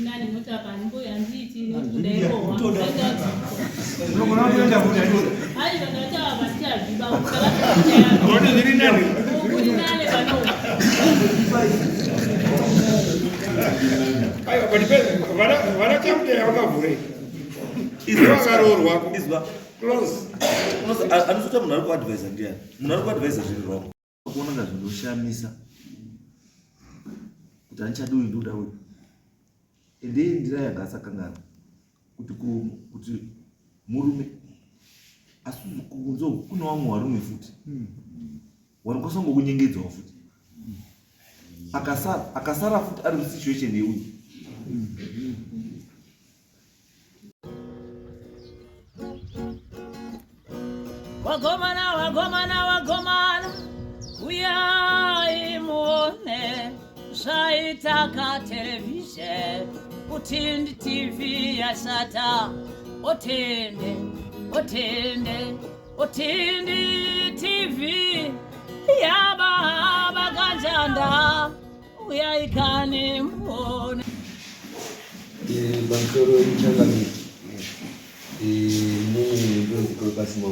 nani mutapani mbuya nditi nikudepo unokuona kuenda kuda ai vanatawa vachavi bakukala kuona ziri nani kuri nane bano ayo badipeza vana kamte yakavhure izwa karorwa izwa close anozota munhu ari kuadvisa ndiani munhu ari kuadvisa zviri wrong kuona nga zvinoshamisa kuti handichadi uyu ndoda uyu ende ndira yanga asakangana kuti murume asi kunzo kuna vamwe varume futi vanokwanisa kungokunyengedzawo futi akasara futi ari musituation yeuyu wagomana uyai muone zvaitaka television Utindi TV yasata Utindi TV yaba ganjanda uyaikane muone bankoro ichangami mimi ndo ndikokasima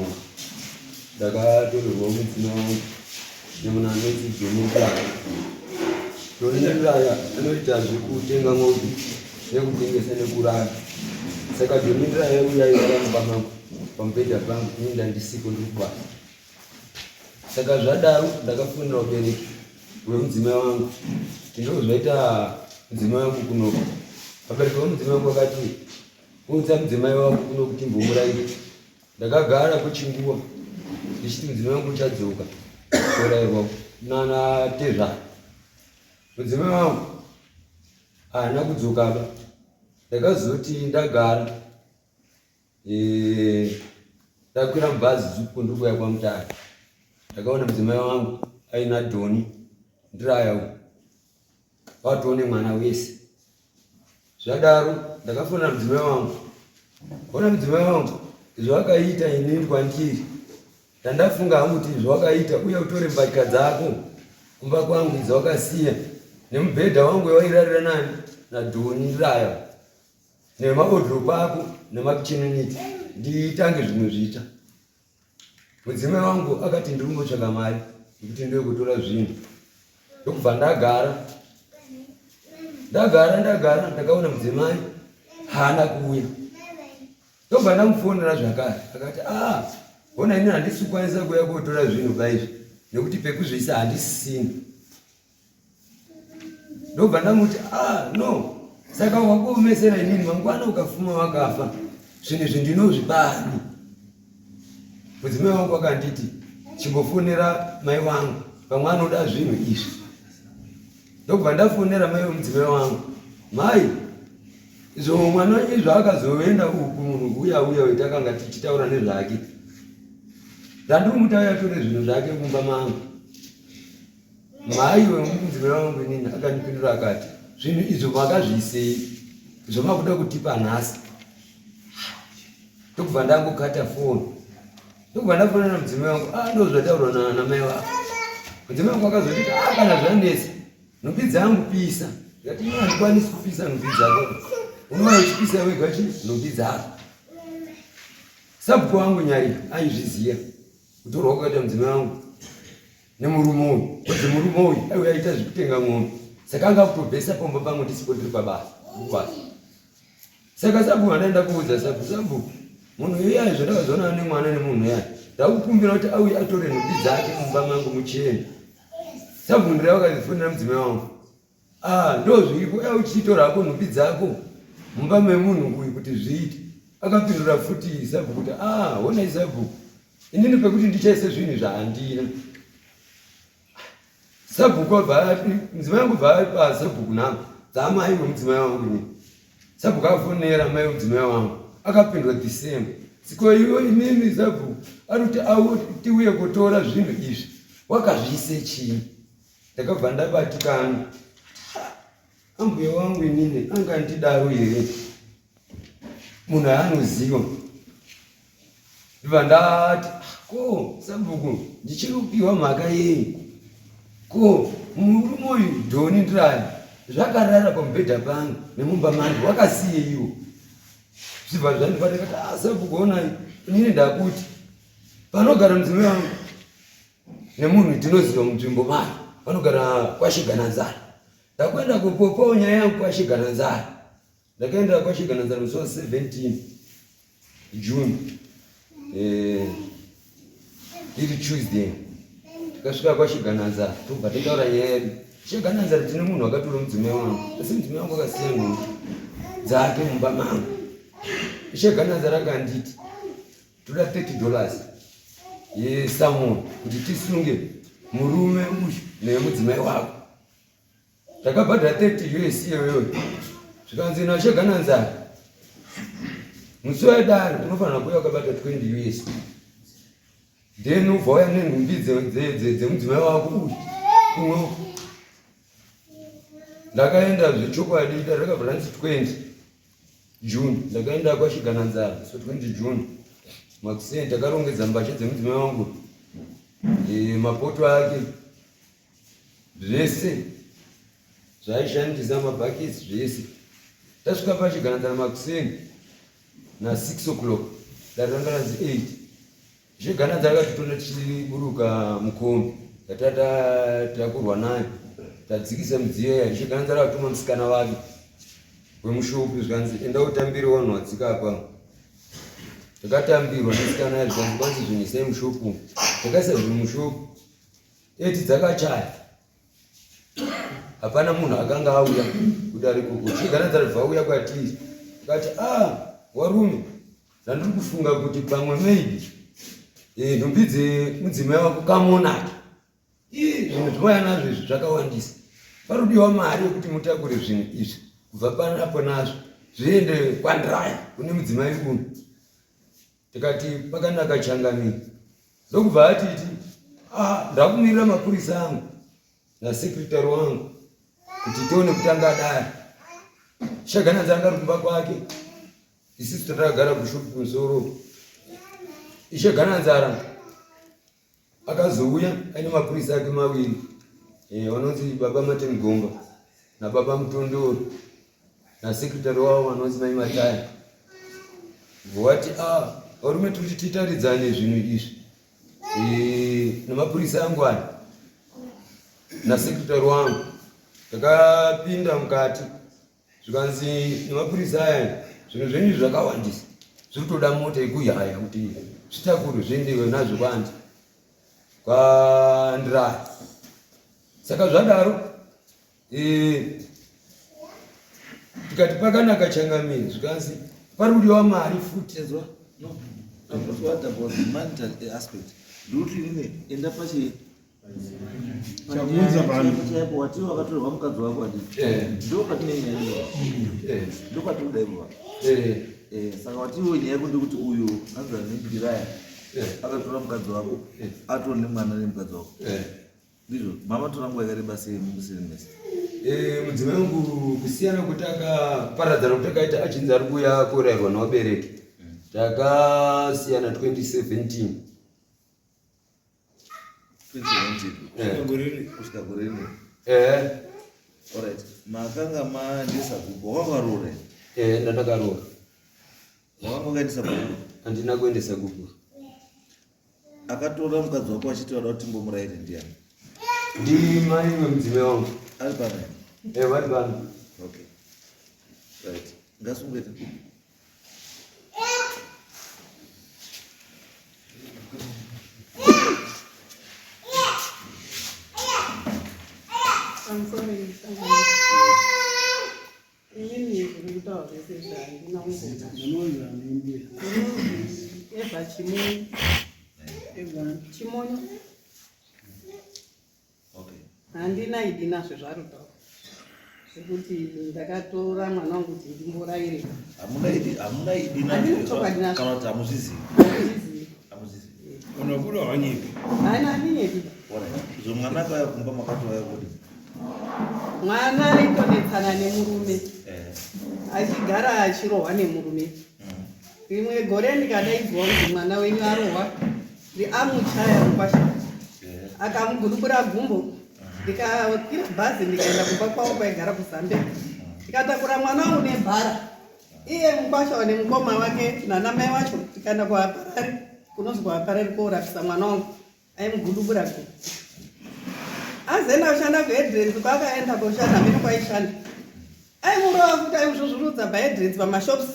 ndakatorerwa mudzina nemuna anoti Jonindraya anoita zvekutenga ng'ombe nekutengesa nekuraya. Saka Jonindraya uyairaramba pamubhedha pangu kuenda ndisiko ndikubata. Saka zvadaro ndakafonera ubereki hwemudzimai wangu. Ndinozvaita mudzimai wangu kunoku. Abereki wemudzimai wangu akati unza mudzimai wangu kunoku timbomurayira. Ndakagara kuchinguva ndichiti mudzimai wangu uchadzoka kurayirwa nana Tezvara. Mudzimai wangu haana kudzokaba. Ndakazoti ndagara ndakwira mubhazi dzvuku ndikuya kwaMutare. Ndakaona mudzimai wangu aina dhoni ndiraya uyu watone mwana wese. Zvadaro ndakafonera mudzimai wangu. Ona mudzimai wangu zvawakaita inini kwandiri. Ndandafunga hangu kuti zvawakaita uya utore mbatya dzako kumba kwangu dzawakasiya nemubhedha wangu wairarira nani nadhoni ndiraya nemabhodhoropu ako nemakuchinoniti ndiitange zvimwe zvita. Mudzimai wangu akati ndiri kumbotsvaga mari yekuti ndiwe kutora zvinhu. Ndokubva ndagara ndakaona mudzimai haana kuuya. Ndobva ndamufonera zvakare akati bona ini handisi kukwanisa kuuya kotora zvinhu paizvi nekuti pekuzviisa handisisina. Ndobva ndamuti no saka wakuomesera inini mangwana ukafuma wakafa zvinhu izvi ndinozvibani. Mudzimai wangu akanditi chimbofonera mai wangu pamwe anoda zvinhu izvi. Ndobva ndafonera mai wemudzimai wangu. Mai izvo mwana izvo akazoenda uku munhu uya wetakanga tichitaura nezvake ndandimutauya tore zvinhu zvake kumba mangu. Mai wemudzimai wangu inini akandipindura akati zvinhu izvo makazviisei izvo makuda kutipa nhasi. Ndokubva ndangokata foni. Ndokubva ndafonera mudzimai wangu ndozvataurwa namai wako. Mudzimai wangu akazoti kana zvanesa nhumbi dzangu pisa. Ndikati ino handikwanisi kupisa nhumbi dzako. Unowa uchipisa wega nhumbi dzako. Sabhuku wangu nyari aizviziya kutorwa kwakaita mudzimai wangu nemurume uyu. Kuti murume uyu aiuya aita zvekutenga ng'ombe. Saka anga kutobvesa pomba pangu ndisipo ndiri pabasa. Saka sabhuku handaenda kuudza sabhuku munhu iyayi zvandakazoona nemwana nemunhu iyayi ndakukumbira kuti auye atore nhumbi dzake mumba mangu mucheni. Sabhuku ndira wakazifonera mudzimai wangu ndozviripo uya uchitora hako nhumbi dzako mumba memunhu uyu kuti zviite. Akapindura futi sabhuku kuti honai sabhuku inini pekuti ndichaise zvinhu zvahandina. Sabhuku mudzimai wangu bva sabhuku nangu dzamai wemudzimai wangu inini. Sabhuku afonera mai wemudzimai wangu akapindura the same. Siko iwe inini sabhuku ari kuti tiuye kutora zvinhu izvi wakazviise chii. Ndakabva ndabatikana ambuya wangu inini anga ndidaro here munhu anoziva. Ndibva ndati sabhuku ndichiri kupiwa mhaka yei murume uyu dhoni ndiraya zvakarara pamubhedha pangu nemumba mangu wakasiye iwo zvibva zvandikwata kati sabhukuona inini ndakuti panogara mudzimai wangu nemunhu tinoziva munzvimbo mayo vanogara kwaShigananzara. Ndakwenda kupopawo nyaya yangu kwaShigananzara. Ndakaenda kwaShigananzara musi wa 17 June iri Tuesday. Tikasvika kwaShigananzara tobva taitaura nyaya yedu. Shigananzara tine munhu akatora mudzimai wangu, asi mudzimai wangu akasiya nhumbi dzake mumba mangu. Shigananzara akanditi toda $30 yesamoni kuti tisunge murume uyu nemudzimai wako. Takabhadhara $30 iyoyo. Zvikanzi naShigananzara musi waidaro unofanira kuuya wakabata $20. Then ubva uya nenhumbi dzemudzimai wako uyu kumwe. Ndakaenda zvechokwadi ndakabva ndanzi 20 June. Ndakaenda kwaShigananzara so 20 June makuseni takarongedza mbatya dzemudzimai wangu, mapoto ake zvese zvaishandisa, mabhakisi zvese. Tasvika paShigananzara makuseni na 6 o'clock ndaranga ranzi 8. Shigananzara akatitonda tichiburuka mukombi takurwa naye tadzikisa midziyo yayo. Shigananzara akatuma musikana wake wemushopu zvikanzi enda utambire vanhu vadzika apa. Takatambirwa nemusikana yayo zvikanzi kwanzi zvinisai mushopu. Takaisa zvinhu mushopu 8 dzakachaya. Hapana munhu akanga auya kudare kuko. Shigananzara bvauya kwatiri akati warume ndandiri kufunga kuti pamwe maybe nhumbi dzemudzimai wako kamonaki. Zvinhu zvimaya nazvo izvi zvakawandisa. Parudiwa mari yekuti mutakure zvinhu izvi kubva panapo nazvo zviende kwandiraya kune mudzimai uyu. Tikati pakanaka Changamire. Ndokubva atiti ndakumirira mapurisa angu nasekretari wangu kuti tione kutanga dare. Shigananzara angari kumba kwake, isusu takagara kushopu kumusoro. Shigananzara akazouya aine mapurisa ake maviri, vanonzi baba Matemgomba nababa Mutondoro nasekretari wavo vanonzi mai Mataya. Voti varume tiri titaridzane zvinhu izvi namapurisa angu aya nasekretari wangu. Takapinda mukati zvikanzi nemapurisa aya zvinhu zvenyu zvakawandisa, zviri kutoda mota yekuyaya kuti zvitakure zviendewe nazvo kwandiraya. Saka zvadaro tikati pakanaka Changamire zvikanzi pari kudiwa mari futi. No, what about the mental aspect? Do you enda pachi chakunza vanhu chapo wati wakatorwa mukadzi wako ati ndo patine nyaya ndo patinodairwa saka wati wewe nyaya kuti uyu anza nediraya akatora mukadzi wako atori nemwana nemukadzi wako ndizvo mama torangwa yakareba sei mukusirimesa. Mudzimai wangu kusiyana kuti akaparadzana kuti akaita achinzi ari kuuya kuurayirwa nevabereki. Takasiyana 2017. Kusvika gore rino. Alright. Makanga maendesa gupo wakaroora. Ndandakaroora. Wakanga ukaendesa gupo? Handina kuendesa gupo. Akatora mukadzi wako achitaura kuti mbomurayire ndiani? Ndimai wemudzimai wangu. Ari pana? Vari pano. Okay. Right. Ngasungete. I'm sorry. Inini ndikutaura zvese zvandinakuita. Eva Chimonyo. Chimonyo. Okay. Handina idi nazvo zvarutaura. Zvekuti ndakatora mwana wangu kuti ndimborayire. Hamuna idi nazvo kana kuti hamuzvizivi. Hamuzvizivi. unobuda wanyika. Haina handinyebi. Zo mwana kaya kumba makatova kudi. Mwana aitodetsana nemurume. Achigara achirohwa nemurume. Rimwe gore ndikadaidzwa kuti mwana wenyu arohwa, amuchaya mukwasha. Akamugurukura gumbo. ndikakwira bhazi ndikaenda kumba kwavo kwaigara kuZambia. Ndikatakura mwana wangu nebhara, iye mukwasha wane mukoma wake nanamai wacho. Tikaenda kuHaparari, kunonzi kuHaparari koorapisa mwana wangu aimugudubura ku azenda kushanda kuHeadlands, kwaakaenda koshanda mene kwaishanda aimurova kuti aimuzvuzvurudza paHeadlands pamashops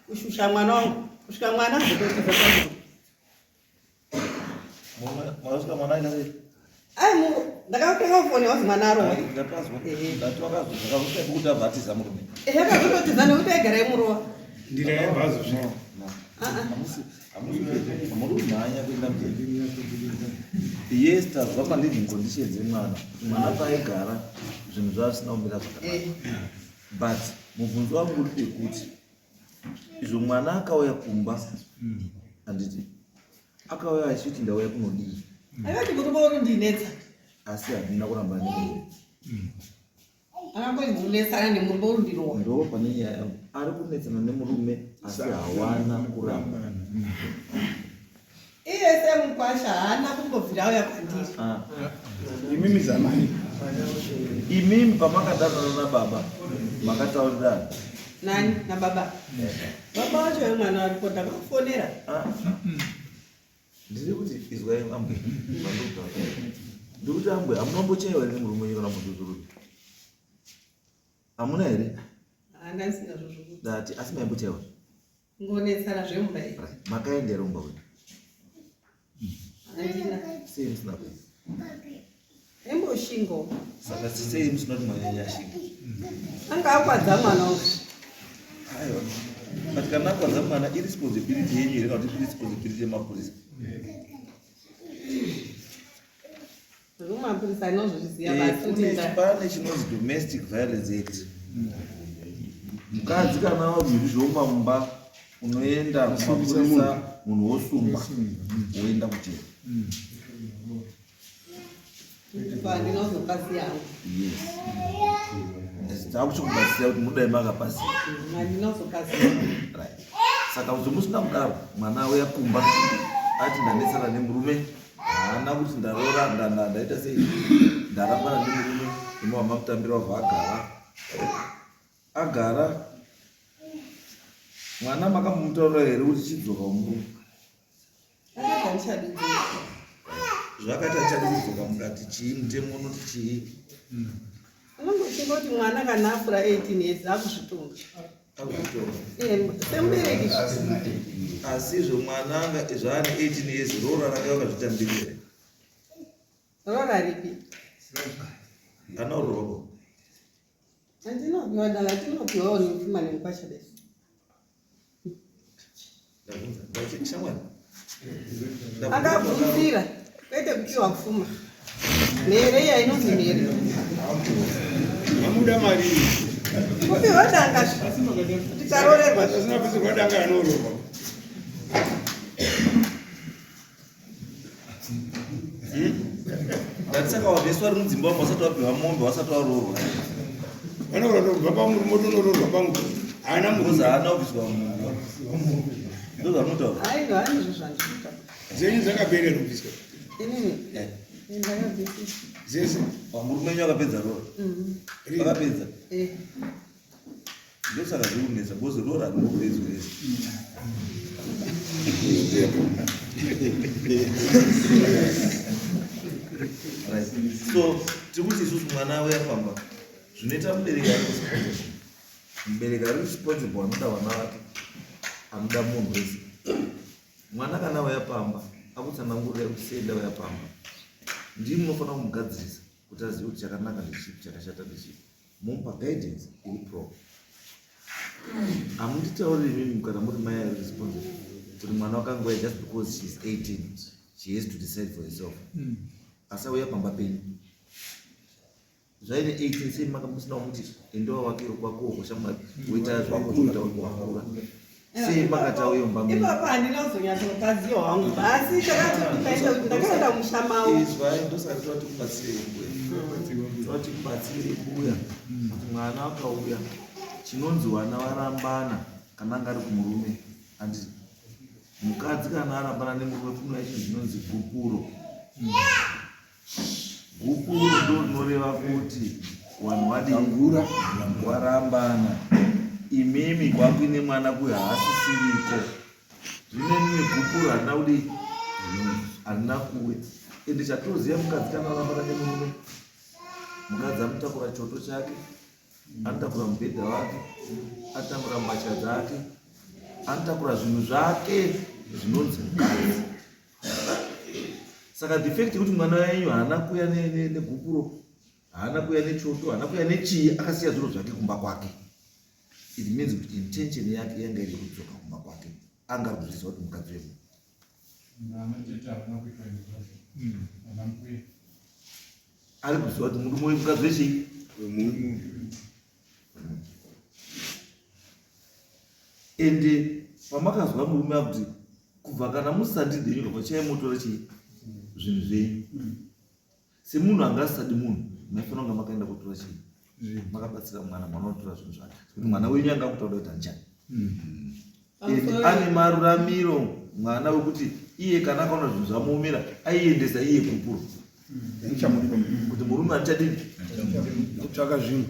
kushusha mwana wangu kusvika mwana azototiza kwangu. Mwasvika mwana aina sei? Ndakatenga foni wazi mwana arowa. Ndakazwa kuti abvatiza murume. Akazototiza nekuti aigara imurova. Ndira yabhazo zvino. Murume haanya kuenda mberi. Yes, tazwa ma-living conditions emwana. Mwana paaigara zvinhu zvasina kumira zvakanaka. But mubvunzo wangu uri pekuti izvo mwana akauya kumba handiti akauya achiti ndauya kunodii. Akati kuti bourundinetsa. Asi handina kuramba nemurume. Akangoinetsana nemurume urundirowa. Ndo pane nyaya yangu. Ari kunetsana nemurume asi hawana kuramba. Iye semukwasha haana kumbobvira auya kwandiri. Imimi zamani. Imimi pamakadanana nababa makataurirana. Nani nababa? Baba wacho wemwana waripo ndakakufonera. Ndiri kuti izwai ambwe. Ndiri kuti ambwe hamunombochaiwa here nemurume wenyu kana mudhudhururi? Hamuna here? Hana sina zvozvokuti. Dati asi maimbochaiwa? Ngonetsana zvemumba iyi. Makaenda here mumba wenyu? Handina. Sei musina kuenda? Emboshingo. Saka sei musinoti manyanya shinga? Anga akwadza mwana wangu. Aiwa. But kana akwadza mwana irresponsibility yenyu here kana kuti irresponsibility yemapurisa? Rumapurisa anozvozviziva basi kuti pane chinonzi domestic violence act. Mukadzi kana wazviruzvomba mumba unoenda kumapurisa munhu wosumba woenda kuchena. Ndinozopasi yangu. Yes. Takuchikubatsira kuti mudai makapasi. Ndinozopasi. Right. Saka uzomusina kudaro mwana auya kumba ati ndanetsana nemurume haana kuti ndaroora ndaita sei ndarambana nemurume inohamba kutambira wabva agara mwana makamutaurira here kuti chidzoka umurume zvakati achadi kudzoka mukati chii mutemo unoti chii? Unongoshinga kuti mwana kana akura 18 years akuzvitonga. Semubereki. Asi izvo mwana anga zvaane 18 years rora ranga wakazvitambirira. Rora ripi? Ana uroko. Andinopiwa dala tinopiwawo nemupfuma nemukwasha besi. Ndabvunza shamwari. Akabvunzira kwete kupiwa pfuma. Mhere iya inonzi mhere. Mamuda mari. Kupiwa danga tikarorerwa. Asina kupiwa danga anororwa. Ndatisaka wabeswa ri mudzimba wamo wasati wapiwa mombe wasati waroorwa. Vanoda kubva pamurume tonororwa pangu. Haana murume. Haana kubviswa mombe. Ndo zvamunotaura. Haino hanizvo zvandiita. Zenyu dzakaberera kubviswa. Inini. Ndakabviswa. Zese. Murume wenyu akapedza roora. Akapedza. Ndosaka zviri kunetsa bozi roora rinobvezwa rese. So tikuti isusu mwana auya pamba zvinoita mubereki ari responsible. Mubereki ari responsible anoda vana vake, anoda munhu wese. Mwana kana auya pamba akutsanangurira kuti sei ndauya pamba, ndimi munofanira kumugadzirisa kuti azive kuti chakanaka ndechipi chakashata ndechipi, mupa guidance iri proper. Hamunditauriri mimi kana muri mai ari responsible kuti mwana wakangoya just because she is 18 she has to decide for herself. Asauya pamba penyu zvaine 18 sei makamusina kuti endowa wake kwako kwashamwari woita zvako zvokuita wakura sei makati auya mumba ipapa handinozonyatsokaziwa wangu basi chakatikaita kuti ndakaenda mushamawo izvai ndosati toti kubatsire toti kubatsire kuuya kuti mwana akauya chinonzi vana varambana kana anga ari kumurume handi mukadzi kana arambana nemurume kunouya chinhu chinonzi gupuro. Huku ndo rinoreva kuti vanhu vadingura warambana. Imimi kwakuine mwana kuyo haasisiriko. Zvine rimwe gukuru harina kuti harina kuwe. Ende chatoziva mukadzi kana arambana nemurume, mukadzi anotakura choto chake, anotakura mubhedha wake, anotakura mbatya dzake, anotakura zvinhu zvake zvinonzi mukadzi. Saka defect kuti mwana wenyu haana kuya negukuro, haana kuya nechoto, haana kuya nechii, akasiya zviro zvake kumba kwake. It means kuti intention yake yanga iri kudzoka kumba kwake. Anga kuzviziva kuti mukadzi wedu ari kuziva kuti murume wemukadzi wechii. Ende pamakazwa murume akuti kubva kana musandide nyuka chaimutora chii zvinhu zvenyu, semunhu anga asisadi munhu maifanira kunge makaenda kutora chii, makabatsira mwana unotora zvinhu zvake, kuti mwana wenyu anga kutaura kuti anchani. Ane maruramiro mwana wekuti iye kana akaona zvinhu zvamuomera aiendesa iye kupuro kuti murume atichadini kutsvaka zvinhu.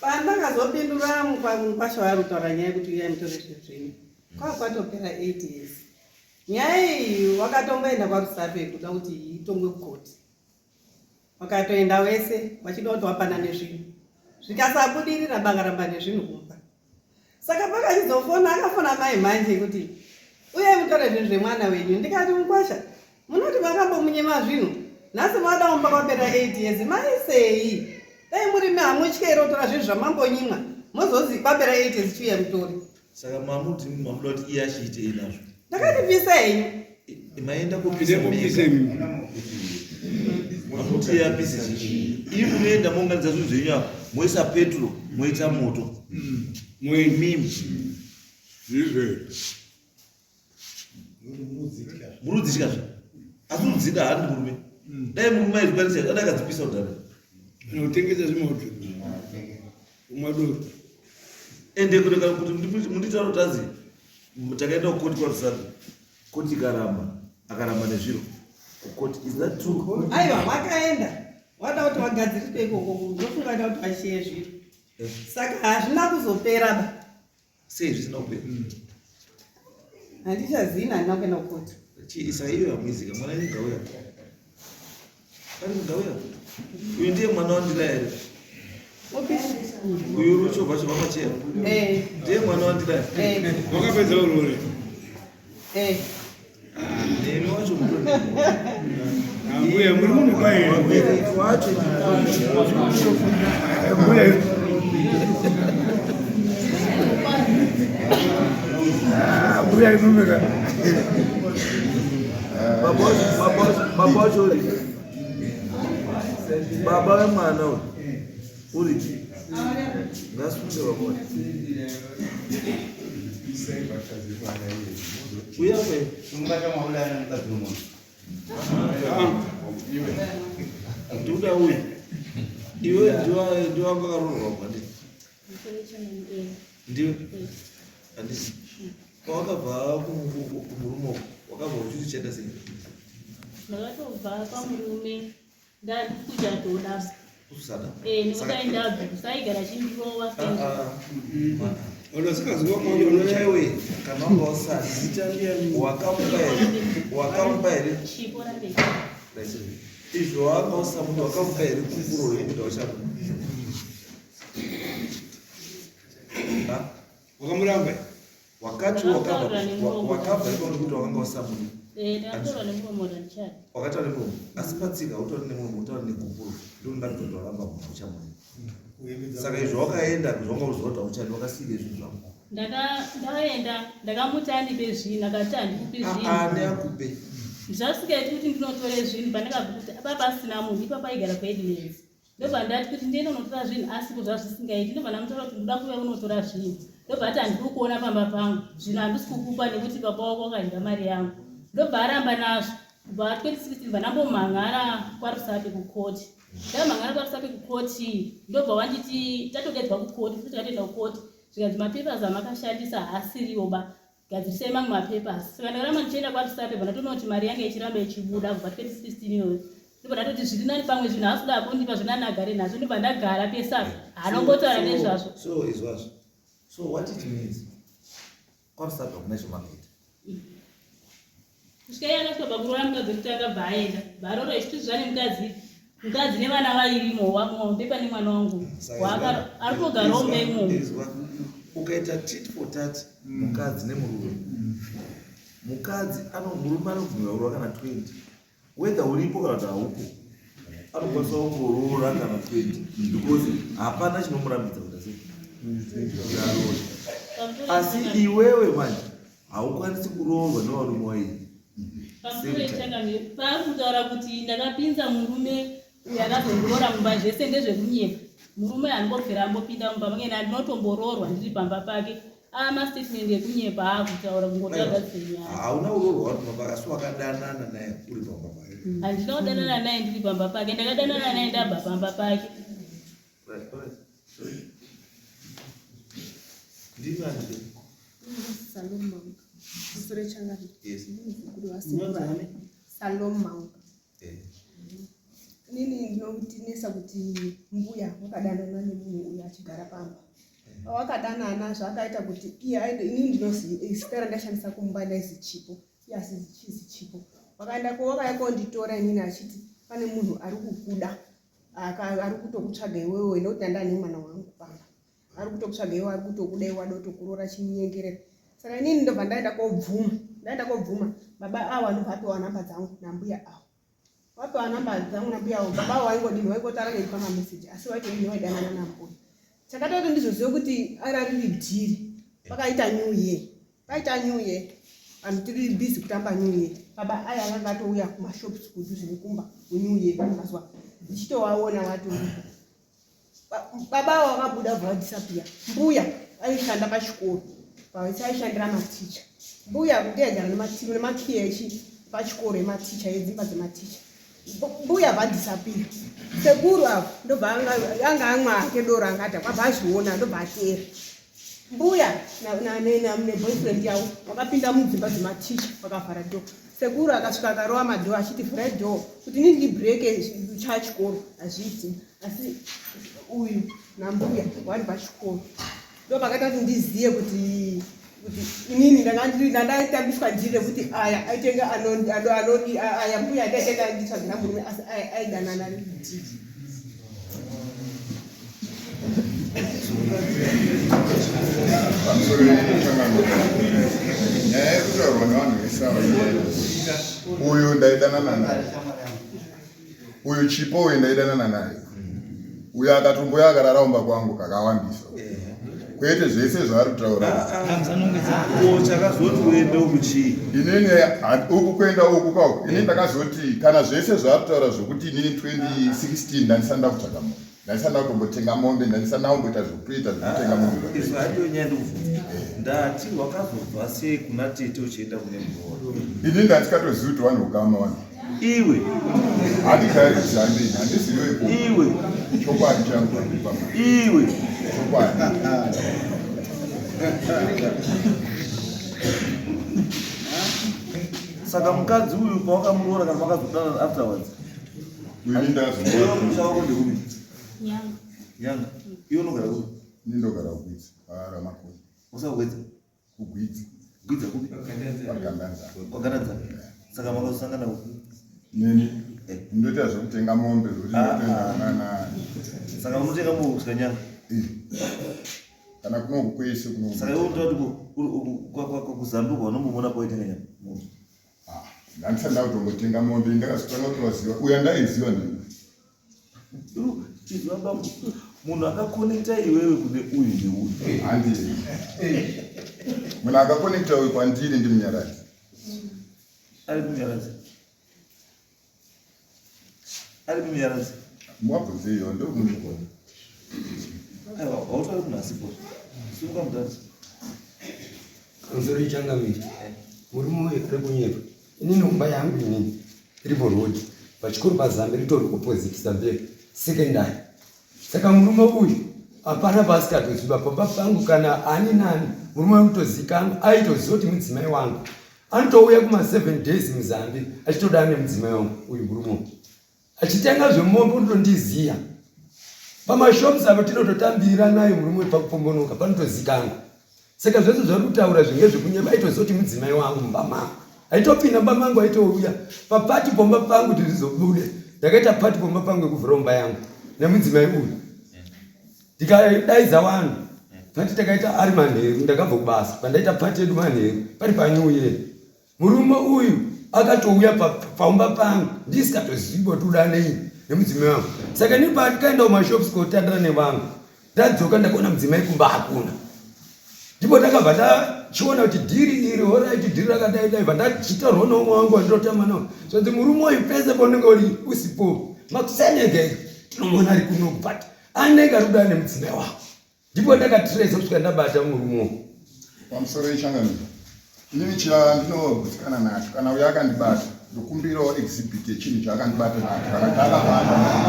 Pandakazopindura mukwasha wari kutaura nyaya yekuti uya mutore zvezvinhu kwakwatopera 8 years. Nyaya iyi wakatomboenda kwaRusape kuda kuti itongwe kukoti, wakatoenda wese wachida kuti wapana nezvinhu, zvikasabudirira bakaramba nezvinhu kumba. Saka pakachizofona akafona mai manje kuti uye mutore zvinhu zvemwana wenyu. Ndikati mukwasha munoti makambomunyema zvinhu, nhasi mada kumba kwapera 8 years, maisei dai muri hamutyero tora zvinhu zvamambonyimwa mozozi kwapera 8 years chiuya mutori. Saka mamuti mamuda kuti iye achiite inazvo. Ndakati pisa henyu maenda kupisa mamuti yapise chii. Iri munoenda mounganidza zvinhu zvenyu apo moisa petro moita moto mimi murudzityazve. Asi rudzika haandi murume. Dai murume aizvikwanisa adai akadzipisa kudhara Anotengesa zvimoto umadoro. Ende kureka kuti munditaura kuti azi takaenda kukoti kwaRusape, koti akaramba nezviro kukoti. Is that true? aiwa wakaenda wada kuti wagadziriswe ikoko ndofunga kuti washiye zviro, saka hazvina kuzopera ba. Sei zvisina kupera? Handichazii handina kuenda kukoti. Isa iyo yamwizika mwana wenyu Gauya ari mugauya. Uyu ndiye mwana wandira here. Uyu ruchovha chavamachera ndiye mwana wandira here. Wakapedza urore. Nemi wacho mutoni Ambuya muri munhu kwaye. wabereki wacho Ambuya. Ambuya inomeka. baba wacho uri baba wemwana uri ngasikunde vabona uyape ndoda uyu iwe ndiwanga karorwa kwandi ndiwe handisi pawakabva kumurume wakabva uchiti chaenda sei? Ndakatobva pamurume ndakujatoda Usada nekuti ndabvusaigara chindirowa Unosikazwa iwe kana wanga usati wakamupa here chipo randei izvo wanga usamuti wakamupa here kufuro yekuti wachapa wakamuramba wakati wakabva ipapo kuti wakanga usamuti ndakatorwa nemuromo ndichati wakataura nemuromo asi patsika utauri nemuromo utauri nekufuro ndondingatotoramba munhu uchamoni. Saka izvo wakaenda zvanga uziva kuti hauchadi wakasiya zvinhu zvako. Ndakaenda ndakamuti andipe zvinhu akati handikupi zvinhu neakupe zvasikaiti kuti ndinotore zvinhu pandakabva kuti apa pasina munhu ipapo aigara kwaEdmonds ndobva ndati kuti ndienda unotora zvinhu asi kuzva zvisingaiti ndobva ndamutaura kuti ndoda kuuya unotora zvinhu ndobva ati handiri kuona pamba pangu zvinhu handisi kukupa nekuti papa wako wakadya mari yangu ndobva aramba nazvo kubva 2016 bva ndambomhangara kwaRusape kukoti ndamhangara kwaRusape kukoti ndobva wanditi tatodedzwa kukoti futi tatoenda kukoti zvikanzi mapepers amakashandisa haasiriwo ba gadzirisai mamwe mapepasi. Saka ndakaramba ndichienda kwaTusape pandatoona kuti mari yange ichiramba ichibuda kubva 2016 iyoyo. Ndipo ndatoti zviri nani pamwe zvinhu asi kuda kundipa zvona ndagare nazvo. Ndipo ndagara pesapo haanongotaura nezvazvo. So izvazvo. So what it means? kwaTusape hakuna chemakuita. Kusvika iye akasvika pakuroora mukadzi wekuti akabva aenda. Bharoro ichitizvane mukadzi nevana vairimo wamombe pane mwana wangu. Ari kugarawo mbeimomo. Ukaita tit for tat mukadzi nemurume. Mukadzi murume anobvumirwa kuroora kana 20. Whether uripo kana kuti haupo. Anokwanisa kungoroora kana 20 because hapana chinomurambidza kuti asi iwewe manje haukwanisi kuroorwa nevarume wairi. Pakutaura kuti ndakapinza murume uyo akazondiroora mumba zvese ndezvekunyepa. Murume handingopfera ambopinda mumba make ndinotomboroorwa ndiri pamba pake. Amastatement ekunyepa akutaura kungotagadze nyaya. Hauna uroorwa uri pamba pake asi wakadanana naye uri pamba pake. Handina kudanana naye ndiri pamba pake. Ndakadanana naye ndabva pamba pake. Ndivanje. Salom Mount. Kusore changani. Yes. Salom Mount. Nini ndinokutinesa kuti mbuya wakadanana nemunhu uyo achigara pamba. Wakadanana zvakaita kuti inini ndinoziva ndashandisa kumba ndaizi chipo. Iye asizi chipo. Wakaenda kwawakonditora inini achiti pane munhu ari kukuda. Ari kutokutsvaga iwewe nekuti ndandane mwana wangu pamba. Ari kutokutsvaga iwewe, ari kutokuda iwewe, wadotokurora chinyengerera. Saka inini ndobva ndaenda kobvuma. Baba awa ndobvapewa namba dzangu nambuya awa. Wapewa namba dzangu nambuya awa. Baba awa waingodini waingotara ngeipa mameseji asi waiti inini waidanana nambuya. Chakatoti ndizoziva kuti ari dhiri. Pakaita New Year. Vanhu tiri busy kutamba New Year. Baba aya akanga atouya kumashops kudhuze nekumba weNew Year mazwa. Ndichitowaona watoripo. Baba wakabuda bvadisapia. Mbuya aishanda pachikoro. Aishandira maticha. Mbuya kudegara nemakiyechi pachikoro ematicha edzimba dzematicha. Mbuya bvadisapia. Sekuru apo ndobva anga amwa ake doro angati kwabva azviona ndobva atera. Mbuya neboyfriend yawo wakapinda mudzimba dzematicha vakavhara dho. Sekuru akasvika akarova madho achiti vhara dho kuti nini ndibhireke chachikoro hazviiti asi uyu nambuya vari pachikoro. Ndopakaita kuti ndizive kuti inini ndandaitambiswa ndire kuti aya aitenga aya mbuya ndaitenga nditsvagira murume asi aidanana ndiri. nyaya yekutaurwa nevanhu veSawa uyu ndaidanana naye, uyu chipo uyu ndaidanana naye, uyu akatomboya akararaumba kwangu kakawandisa kwete zvese zvaari kutaura. Chakazoti uende ukuchii inini uku kuenda uku kwako inini ndakazoti kana zvese zvaari kutaura zvokuti inini 2016 ndandisanda kutsvaga mombe, ndandisanda kutombotenga mombe, ndandisanda kumboita zvekuita zvekutenga mombe. izvo haiyo nyaya ndikubvunza ndati wakazobva sei kuna tete uchienda kune mvura. inini ndandisikatozivi kuti vanhu ukama vanhu iwe handikari kuzambeni handizive iko iwe chokwadi changu andipama iwe chokwadi. saka mukadzi uyu pawakamuroora kana makazodana afterwards uyu musha wako ndekumi Nyanga. nyanga iwe unogara kupi nindogara kugwidzi ramakoni usakugwedza kugwidzi gwidza kupi pagandanza wagandanza saka makazosangana kupi nini ndoita zvekutenga mombe zvokuti ndotendaana saka unotenga mombe kusvika nyanga kana kunoku kwese saka iwe unotaura kuti kuzanduka unombomona pawaitenga nyanga mombe ndandisanda kutombotenga mombe ndakazotanga kutovaziva uya ndaiziva ndini chiziva bambo munhu akakonekta iwewe kune uyu neuyu handii munhu akakonekta uyu kwandiri ndi munyaradzi ari munyaradzi ari munyaradzi mwabvunzeiyo ndomunhu aiwa hautauri munhu asipo simuka mudadzi Nzuri changamiri. Murume ari kunyepa. Inini umba yangu inini iripo road. Pachikoro pazambe ritori opposite Zambia secondary. Saka murume uyu hapana basi katoziva pamba pangu kana ani nani murume anotozikanwa aitoziva kuti mudzimai wangu anotouya kuma7 days muzambi achitoda nemudzimai wangu uyu murume achitenga zvemombe unotondiziya pamashops apo tinototambira naye murume pakupombonoka panotozikanwa saka zvese zvari kutaura zvinge zvekunyema aitoziva kuti mudzimai wangu mumba mangu aitopinda mumba mangu aitouya papati pomba pangu kuti zvizobude ndakaita pati pomba pangu yekuvhura mumba yangu nemudzimai uyu ndikadaidza vanhu pati takaita ari manheru ndakabva kubasa pandaita pati yedu manheru pari panyuye murume uyu akatouya paumba pangu ndisikatozivi kuti uda nei nemudzimai wangu saka ndikaenda kumashops kotandira nevanhu ndadzoka ndakaona mudzimai kumba hakuna ndipo ndakabva ndachiona kuti dhiri iri horaiti dhiri rakadaidai bva ndachitarwa noumwe wangu wandinotama nawo sonzi murume uyu pese paunenge uri usipo makusanenge tinomona ari kunoku but anenge ari kuda nemudzimai wako ndipo ndakatireza kusvika ndabata murume pamusoro yechangamiro inini chandinogutsikana nacho kana uyo akandibata ndokumbirawo exhibit yechinhu chaakandibata nacho kana takabata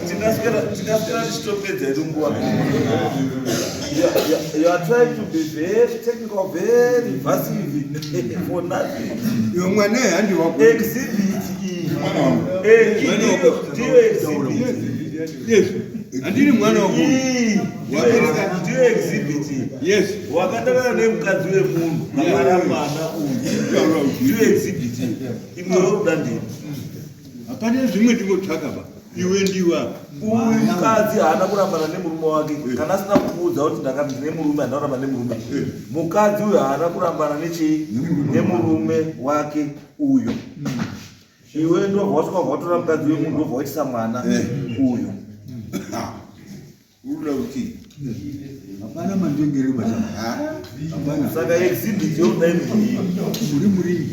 tingaswera tichitopedza yedu nguva. You are trying to be very technical, very invasive for nothing. Yo mwana handi wako. Exhibit ndiyo exhibit. Yes. Andini mwana wako. Ndiyo exhibit. Yes. Wakatana nemukadzi wemunhu kamara mwana uyu. Ndiyo exhibit. Imwe udandi. Apana zvimwe ndingotsvaka ba. Iwe ndiwa. Uyu mukadzi haana kurambana nemurume wake kana asina kuudza kuti ndakandine murume handauramba nemurume. Mukadzi uyu haana kurambana nemurume wake uyo. Iwe ndobva wasvika watora mukadzi wemunhu ndobva waitisa mwana uyo. Urula kuti. Apana mandengere basa. Apana. Saka exhibit yoda muri.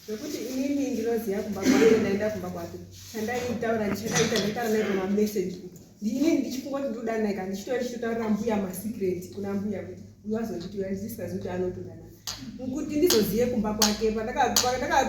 Zvekuti inini ndinoziva kumba kwake ndaenda kumba kwake chandaitaura ndichadaita naye pamameseji inini ndichifunga kuti ndoda naye kana ndichitotaurira mbuya masikireti kuna mbuya kuti uyu azonditi ndisikazi kuti anotoda naye kuti ndizozive kumba kwake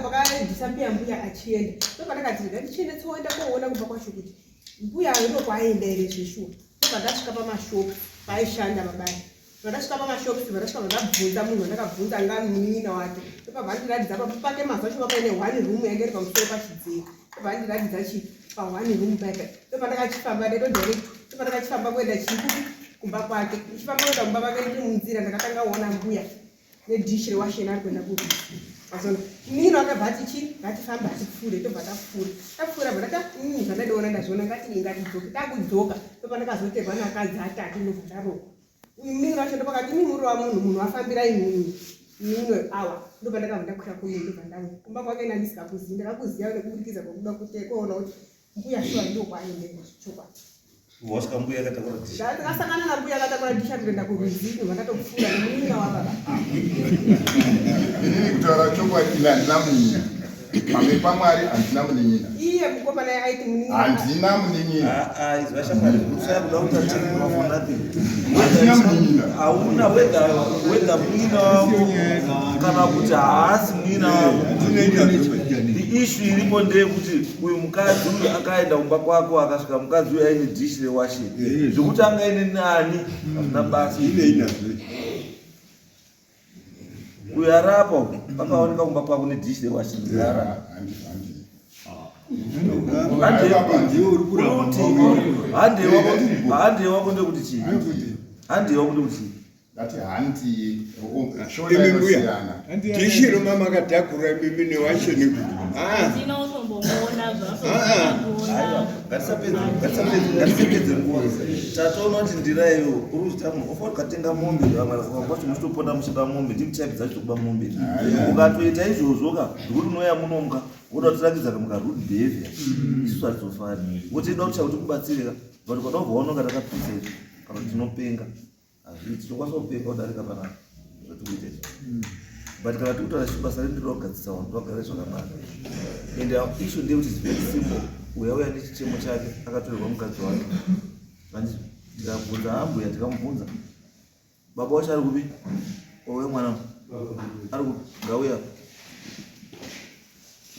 pakaedhisa mbuya achienda ndopandakati ndichiende tsoenda koona kumba kwacho kuti mbuya ndo kwaaenda here zveshuwa ndopandasvika pamashopu paaishanda mabaya vandasvika pamashopusi vandasvika vandabvunza munhu vandakabvunza anga munin'ina wake ndopabva ndiratidza pake mazacho paine 1 room yange iri pamusoro pachidziro ndobva ndiratidza pa1 room pake ndopandakachifamba ndodirect ndopandakachifamba kuenda kumba kwake ndichifamba kuenda kumba kwake ndiri munzira ndakatanga kuona mbuya nedhishi rewasheni ari kuenda kurusi azona munin'ina wake bva ati chii ngatifamba tipfuure tobva tapfuura bva zvandadiona ndazviona ngatingatidzoke takudzoka ndopandakazoterwa nakadzi atatu ndobva ndaroka munin'ina wacho ndopakati mumuri wamunhu afambira imwe awa ndobva ndakabva ndakwira kuno ndobva ndauya kumba kwake ndandisikakuzivi ndakakuziva nekubudikidza kwekuda kuona kuti mbuya shuwa ndo kwaaendera chokwadi wasvika mbuya akatakura dhisha ndakasangana nambuya akatakura dhisha kuenda kuruzini vandakatopfuura nemunin'ina wababa inini kutaura chokwadi ine handina munin'ina pamwe pamwari handina munin'ina iye mukomana aiti munin'ina handina munin'ina izvashamari kutsaya kuda kuti atinaafonati handina munin'ina hauna wega munin'ina wako kana kuti haasi munin'ina wako ishu iripo ndeyekuti uyu mukadzi uyu akaenda kumba kwako akasvika mukadzi uyu aine dhishi rewasheni zvokuti anga ine nani hazvina basa uyu arapa pakaoneka kumba kwako nedhishi rewasheni hande wako ndekuti chii hande wako ndekuti chii ngati handi Emimbuya. Tishiro mama katakura mimi ne washeni kuti. ndinotombomuona zvasoona ngatisapedze nguva tatoona kuti ndira iyo uri kuchitamu ofa ukatenga mombe kwacho muchitopota muchida mombe ndikuchaibidza chitokuba mombe ukatoita izvozvoka ndikuti unoya munomka woda kutirakidza mukarudi behavior isusu hatizofani wotida kucha kuti kubatsirika but ukada kubvaononga takapisa kana tinopenga hazviti tinokwanisa kupenga kudarika panapa zvatikuita but kana tikutaura basa rendiro kugadzisa vanhu vagare zvakanaka ende ishu ndeyekuti its very simple uyauya nechichemo chake akatorerwa mukadzi wake tikabvunza ambuya tikamubvunza baba wacho ari kupi owe mwana ari ngauya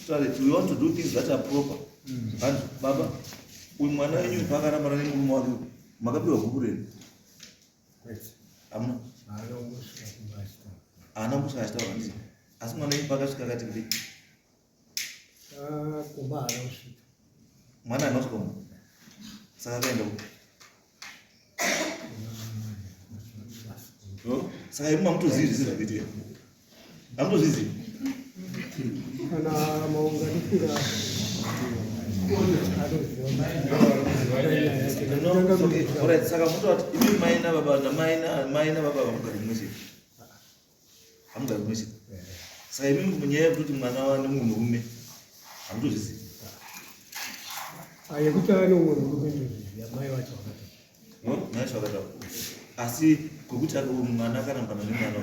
We want to do things that are proper. And baba, uyu mwana wenyu pakaramba nemurume wake makapiwa bhuku reni? Hamuna? Haana kusvika achitaura ndizvo. Asi mwana wenyu pakasvika akati kudei? Mwana haana kusvika umo. Saka akaenda uko. Saka imi hamutozivi zvese zvakaitika. Hamutozvizivi. Kana maunganifira Alright, saka mutoti imi mai nababa vamugari mumwe chete. Hamugari mumwe chete. Saka imi munyaya yekutoti mwana wane mumwe murume hamutozvizivi. yekuti ane umwe murume ndozviziva mai wacho wakataura. Mai wacho wakataura. Asi kwekuti mwana akarambana nemwana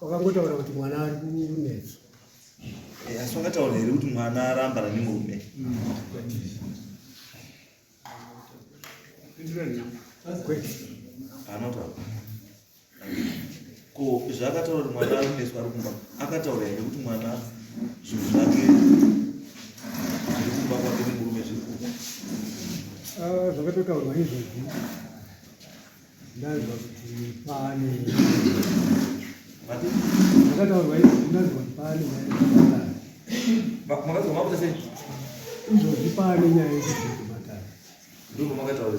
wakangotaura kuti mwana ari kunetsa. Asi wakataura here kuti mwana arambana nemurume? Haana kutaura. Ko zvakataura kuti mwana ari kuneswa ari kumba, akataura here kuti mwana zvinhu zvake zviri kumba kwake nemurume zviri kumba? Zvakatotaurwa izvozvi ndanzwa kuti pane zvakataurwa izvozvi ndanzwa kuti pane nyaya makazwa makuta sei? izvozvi pane nyaya yekubatana. Ndiko makataura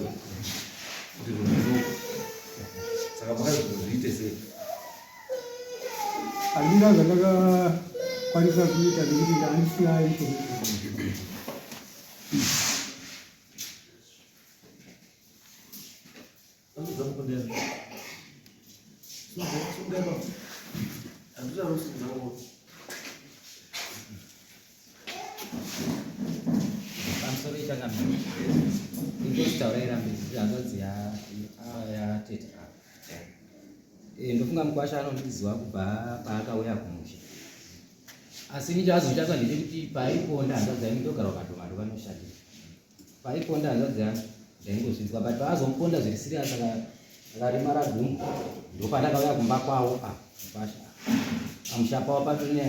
kuti zvinhu saka makazviite sei? Handina zvandakakwanisa kuita nekuti handisina information. pamusoro ichangamba ingositaurira hanzvadzi yatete ndofunga mukwasha anondiziva kubva paakauya kumusha, asi nichazochatsva ndechekuti paiponda hanzvadzi yangu ndogara ukadomando vanoshandira paiponda hanzvadzi yangu ndaingozvinzwa, but paazomuponda zviri siriasi akaremara gumbo ndopandakauya kumba kwawo mukwasha amushapa patori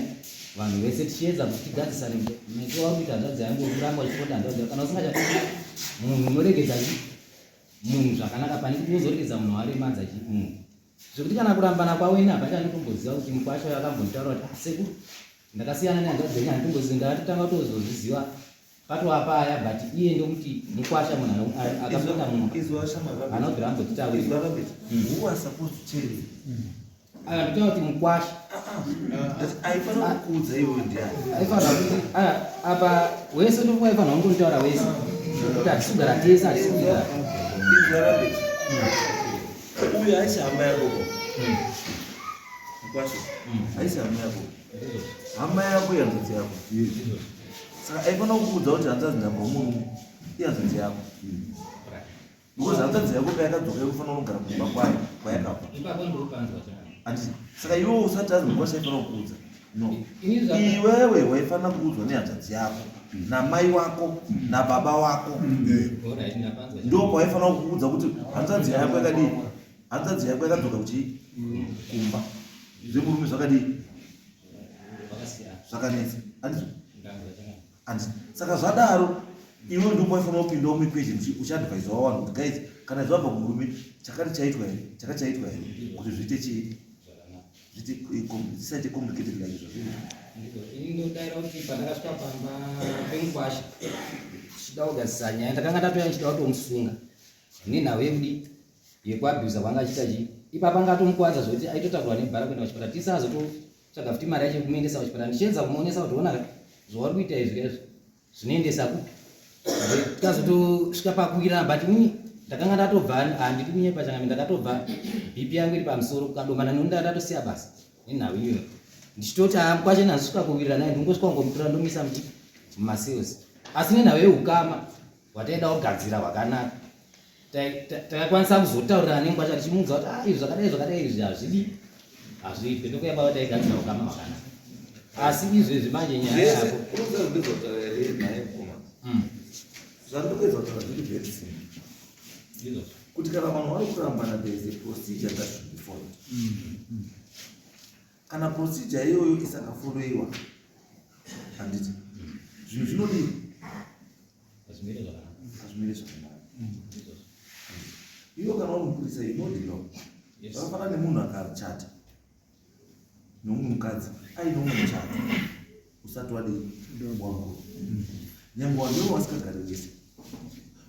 vanhu vese tichiedza kuti tigadzisane meso wari kuita hanzvadzi yangu uramba uchiponda hanzvadzi kana usingachati munhu unoregedza munhu zvakanaka pane kuti uzoregedza munhu waremadza munhu zvekuti kana kurambana kwaweni hapana anotomboziva kuti mukwasha yakambonditaura kuti sekuru ndakasiyana nehanzvadzi dzenyu handitombozivi ndaatotanga kutozozviziva patowapaya, but iye ndokuti mukwasha munhu akaponda munhu anobvira ambotitaurira nditaura kuti mukwasha aifanira kukuudza iwe ndiani? aifanira kuti apa wese ndofunga aifanira kundonitaura wese kuti hatisugara tese hatisugara uyu haisi hama yako mukwasha haisi hama yako, hama yako ihanzvadzi yako. Saka aifanira kukuudza kuti hanzvadzi ndamba murume ihanzvadzi yako, because hanzvadzi yako kayakadzoka ikufanira kugara kumba kwayo kwayakabva. Saka iwe usati azi mukwasha aifanira kukuudza no, iwewe waifanira kuudzwa nehanzvadzi yako namai wako nababa wako, ndo pawaifanira kukuudza kuti hanzvadzi yako yakadii, hanzvadzi yako yakadzoka kumba zvemurume zvakadii zvakanetsa. Saka zvadaro iwe ndipo waifanira kupindawo muequation uchiadvaisawo vanhu kuti guys, kana zvabva kumurume chakati chaitwa here chakachaitwa here kuti zviite chii zvisaite complicated like izvozvo. Indodaira kuti pandakasvika pamba pemukwasha tichida kugadzisa nyaya ndakanga ndatoya ndichida kutomusunga nenhau yekudi yekuabhuza kwanga achiita chii. Ipapo angatomukwadza zvokuti aitotakurwa nebhara kuenda kuchipatara tisazototsvaga futi mari yacho kumuendesa kuchipatara ndichiedza kumuonesa kuti ona zvauri kuita izvi zvinoendesa kupi tikazotosvika pakuwirirana, but ini ndakanga ndatobva handiri kunyepa changambe ndakatobva bp yangu iri pamusoro kukadomana nonda ndatosiya basa nenhau iyoyo ndichitoti mukwasha ndazosvika kuwirira naye ndingosvika kungomutora ndomisa mumasales, asi nenhau yeukama hwataida kugadzira hwakanaka takakwanisa kuzotaurirana nemukwasha tichimuudza kuti izvi zvakadai izvi hazviitwe ndokuyabava taigadzira ukama hwakanaka, asi izvezvi manje nyaya yako zvandinoedza kutaura zviri very simple kuti kana vanhu vari kurambana there is a procedure that should be followed. Kana procedure iyoyo isakafoloiwa handiti zvinhu zvinodii Azvimire zvakanaka. azvimire zvakanaka iwo kana uri mupurisa inodilo zvakafanana nemunhu akachata nomumwe mukadzi aine umwe muchato usati wadii waguru nyangwe wandiwo wasikagari wese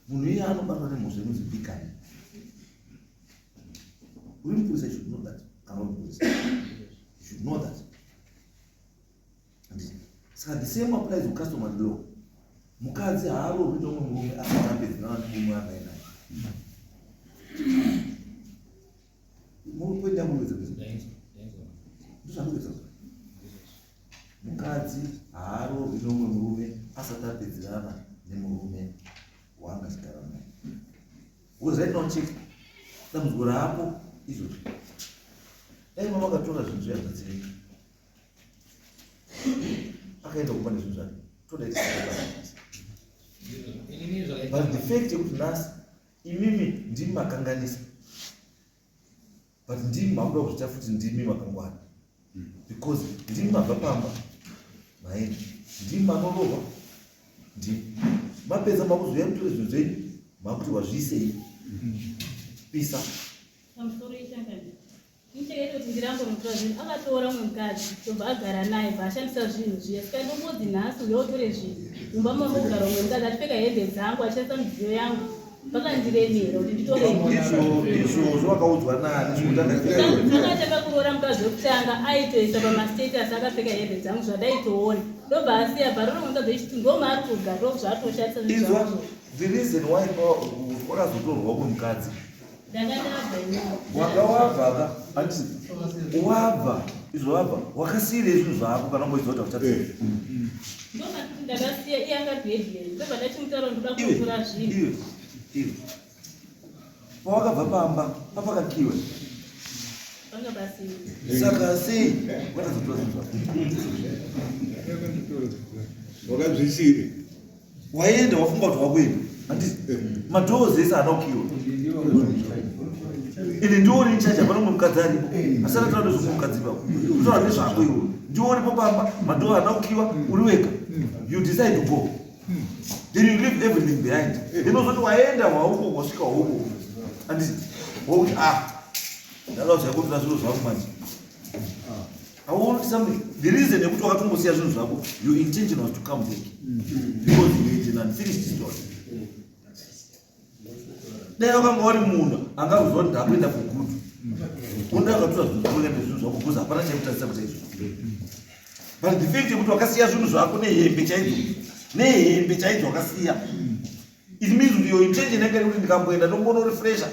munhu iye anobatwa nemhosva inonzi bikani uri mupurisa you should know that kana uri mupurisa you should know that saka the same applies to customary law mukadzi haarorwi nomwe murume asati apedzerana nemurume akainaye mupoenda muvedzaveza ndozvandoveza mukadzi haarorwi nomwe murume asati apedzerana nemurume waangachigara naye because right now check dambudziko raapo izvozvo dai mama akatora zvinhu zviyazvatsireka akaenda kupa nezvinhu zvake todaita but the fact yekuti nhasi imimi ndimi makanganisa but ndimi makuda kuzvita futi ndimi makangwana because ndimi mabva pamba maenda ndimi manororwa ndimi mapedza makuzoya mutore zvinhu zvenyu makuti wazviisei pisa pamusoro ishangani muchengete kuti ndirambonotora zvinhu akatora umwe mukadzi tobva agara naye vaashandisa zvinhu zviya saka ndombodzi nhasi uya utore zvinhu mumba mambogara umwe mukadzi achipfeka hembe dzangu achishandisa midziyo yangu vakandiremera kuti nditore izvo zvakaudzwa nani akatanga kuroora mukadzi wekutanga aitoisa pamastatus akapfeka hembe dzangu zvadaitoona ndobva asiya bharoro mukadzi wechiti ndomaari kugara ndozvaatoshandisa izwa the reason why wakazotorwa kwemukadzi wanga wabva andisi wabva izvo wabva wakasiyire zvinhu zvako kana ngoizota kutatira ndomati ndakasiya iye angabhedheri ndobva ndachimutaura ndoda kutora zvinhu iwe pawakabva pamba papakakiwe panga pasii saka sei wakazotora zvinhu zvako wakazvisire waenda wafunga kuti wakwenda handisi madhoo zese haana kukiwa ine ndioni ichacha pane mumwe mukadzi aripo asati taura nezvomwe mukadzi ipapo kutaura nezvako iwe ndioni popamba madhoo haana kukiwa uri wega you decide to go then you leave everything behind then uzoti waenda wauko wasvika wauko handisi wokuti ndakauza yakutora zviro zvako manje auoni something the reason yekuti wakatombosiya zvinhu zvako your intention was to come back because you had an unfinished story dai wakanga wari munhu angaziva kuti ndakuenda kugutu unda akatora zvinhu zvako ende zvinhu zvako because hapana chaikutarisa kuti izvo but the fact yekuti wakasiya zvinhu zvako nehembe chaidzo wakasiya it means kuti your intention yanga iri kuti ndikamboenda ndombono refresha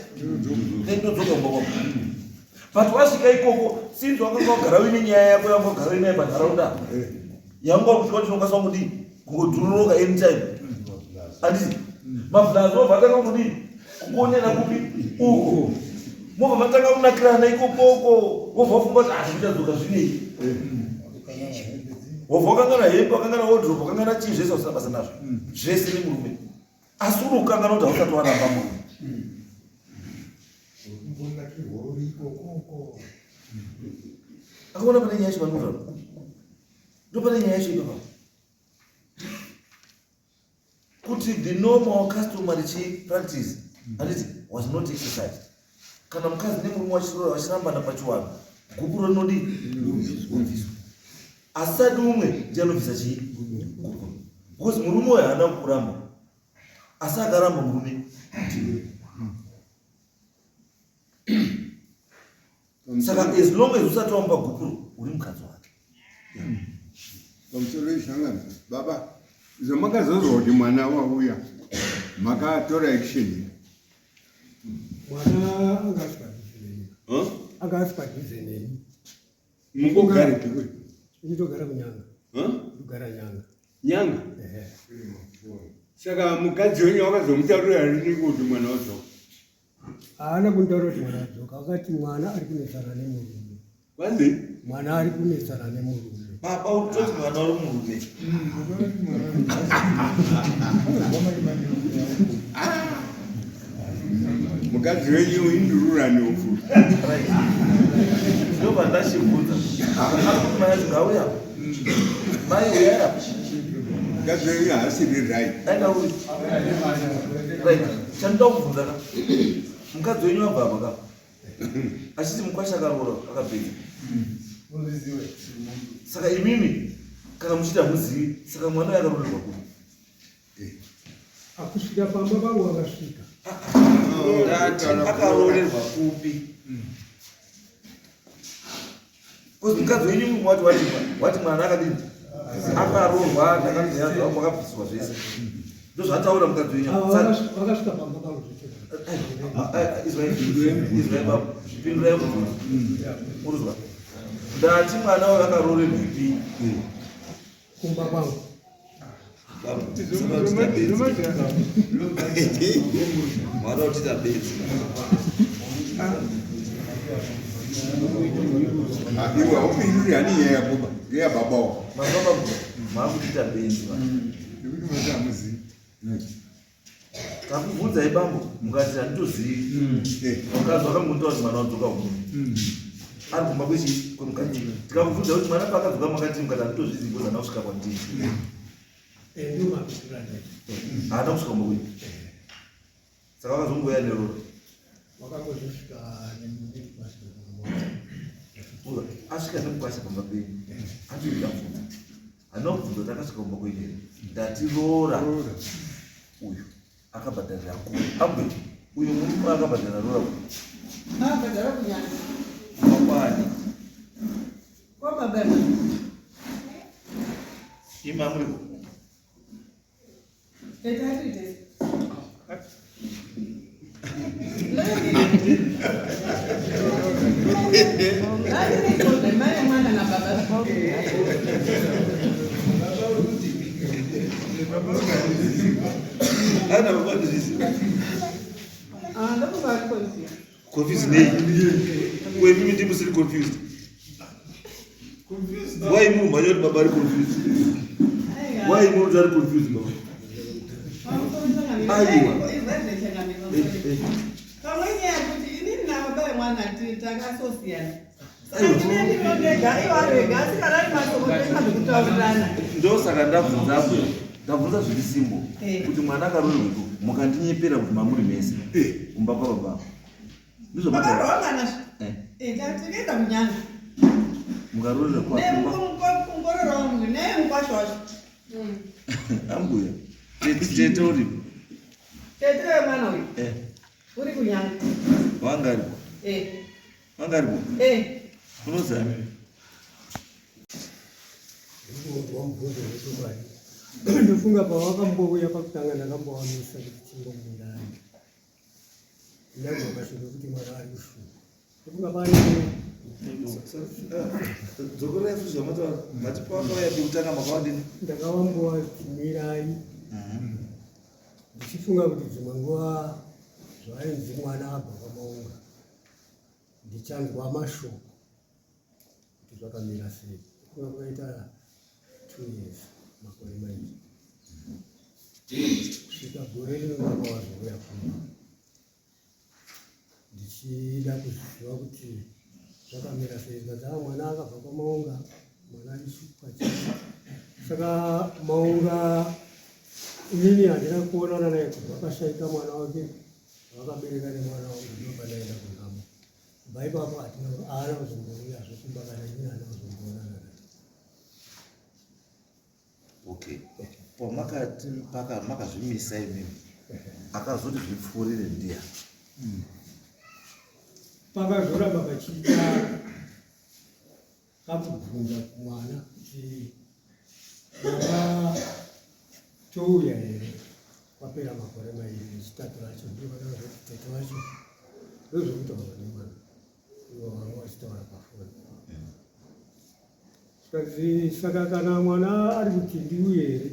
then ndodzoka mboko but wasvika ikoko sinzi wakanga wagara uine nyaya yako yanga wagara uinaye panharaunda yanga wakusvika kuti unokwanisa kungudii kungodhuroroka anytime handisi mabvulazo wabva atanga kungudii kukuonera kupi uko mobva matanga kunakirana ikokoko wobva wafunga kuti zvichadzoka zvinei wobva wakangana hembe wakangana wodropu wakangana chii zvese usina basa nazvo zvese nemurume asi uri kukangana kuti hausati waramba murume akaona pane nyaya yacho vanutaura ndo pane nyaya yacho ipapa kuti the normal customary practice handiti was not exercised kana mukadzi nemurume wachirora vachirambana pachiwano gupuro rinodii obviswa asati umwe ndianobvisa chii gupuro because murume uyo haana kuramba asi akaramba murume saka as long as usati wamba gupuro uri mukadzi wake pamusoro ishangana baba zvamakazozwa kuti mwana wauya makatora action mwana akasi padhuze neni mungogare tikui nditogara kunyanga ndogara nyanga nyanga saka mukadzi wenyu wakazomutaurira rini kuti mwana wazoka haana kunditaura kuti mwana wazoka akati mwana ari kunesana nemurume vanzi mwana ari kunesana nemurume baba utoti mwana uri murume mukadzi wenyu indururani ufu ndobva ndachibvunza akuti mai acho ngauya mai uyaya mukadzi wenyu haasiri right. Aenda uri. Right. Chandoda kubvunza ka. Mukadzi wenyu wabva apa ka. Achiti mukwasha akaroora akapedza. Saka imimi kana muchita muzivi saka mwana yakarorerwa kupi. Akusvika pamba pangu wakasvika. Akarorerwa kupi. Kuzi mukadzi wenyu wati mwana akadini akaroorwa ndakanzwa kwakabviswa zvese ndozvataura mukadzi wenyu Wakasvika pamba pangu pindurai mubvunzo uruzwa ndati mwana wayo akarorerwa ipi kumba kwangu. mwana uchita bedzi Iwe upinduri hani yakuba ngeya babawo. mababa makuita benzi Ndikuti mati hamuzivi. takubvunza ibambo mukati handitozivi wakazwa kamuntaura kuti mwana wadzoka huno ari kumba kwemukati tikakubvunza kuti mwana paakadzoka makati mukati handitozvizivi kuti hana kusvika kwandii Ndio mapitula ndeti. haana kusvika kumba kwei saka wakazongoya neroro Wakangozvika nemupasi. asvika nekukwasha pamba penyu atoidabvunza handina kubvunza kuti akasvika kumba kwei ndatiroora uyu akabhadharira kuri abwe uyu murume akabhadharira rora Abhadhara kunyanya. makwani Kwababa. imamuriko Ethatite. Maya mwana na baba. ana babadirizi Ndakuba confused. confused nei we mimi ndimu siri confused why mu mayori baba ari confused why mu ari confused baba aiwa Kamwenye yakuti inini na baba mwana takasosiyana. Inini ndinodega iwarega asikarari masokoteka ndokutaurirana. ndosaka ndabvunza zviri simbo kuti mwana akarorerwepo mukandinyepera kuti mamuri mese kumba kwababa ndizvo Makaroangana. Tatinoenda kunyanga. mukarorera kwakumba Kungorora wangu naye mukwasho wacho. ambuya tete uripo Tetere mwana uyu. Uri kunyanga. wangaripo wangaripo unozana Wamubvunza wechobani. Ndofunga pawakambouya pakutanga ndakambowanisa kuti chimbomundani. Ndakazokasvika kuti mwana ari kushuka. Ndofunga pane dzokorai futi zvamataura matipakauya pekutanga makawandini ndakawambowatumirai ndichifunga kuti dzimwe nguva zvainzi mwana abva kwamaunga ndichanzwa mashoko kuti zvakamira sei. Funga kwaita 2 years makore maizvi kusvika gore rino ndakawazouya kumba ndichida kuzviziva kuti zvakamira sei. Zikadzava mwana akabva kwamaunga mwana aishupa chii. Saka maunga inini handina kuonana naye kuti vakashaika mwana wake vakabereka nemwana wangu ndopanaenda kunamo. Kubva ipapo haana kuzombouyazve kumba kana inini handina kuzomboonana naye. okay pamakati makazvimisa imimi akazoti zvipfuurire ndiya Pakazoramba pachiita kakubvunza kumwana kuti baba touya here kwapera makore mairi echitatu racho ndokataura kuti tete wacho ndozvokutaura nemwana ivo vanga vachitaura pafoni. Saka kana mwana ari kuti ndiuye here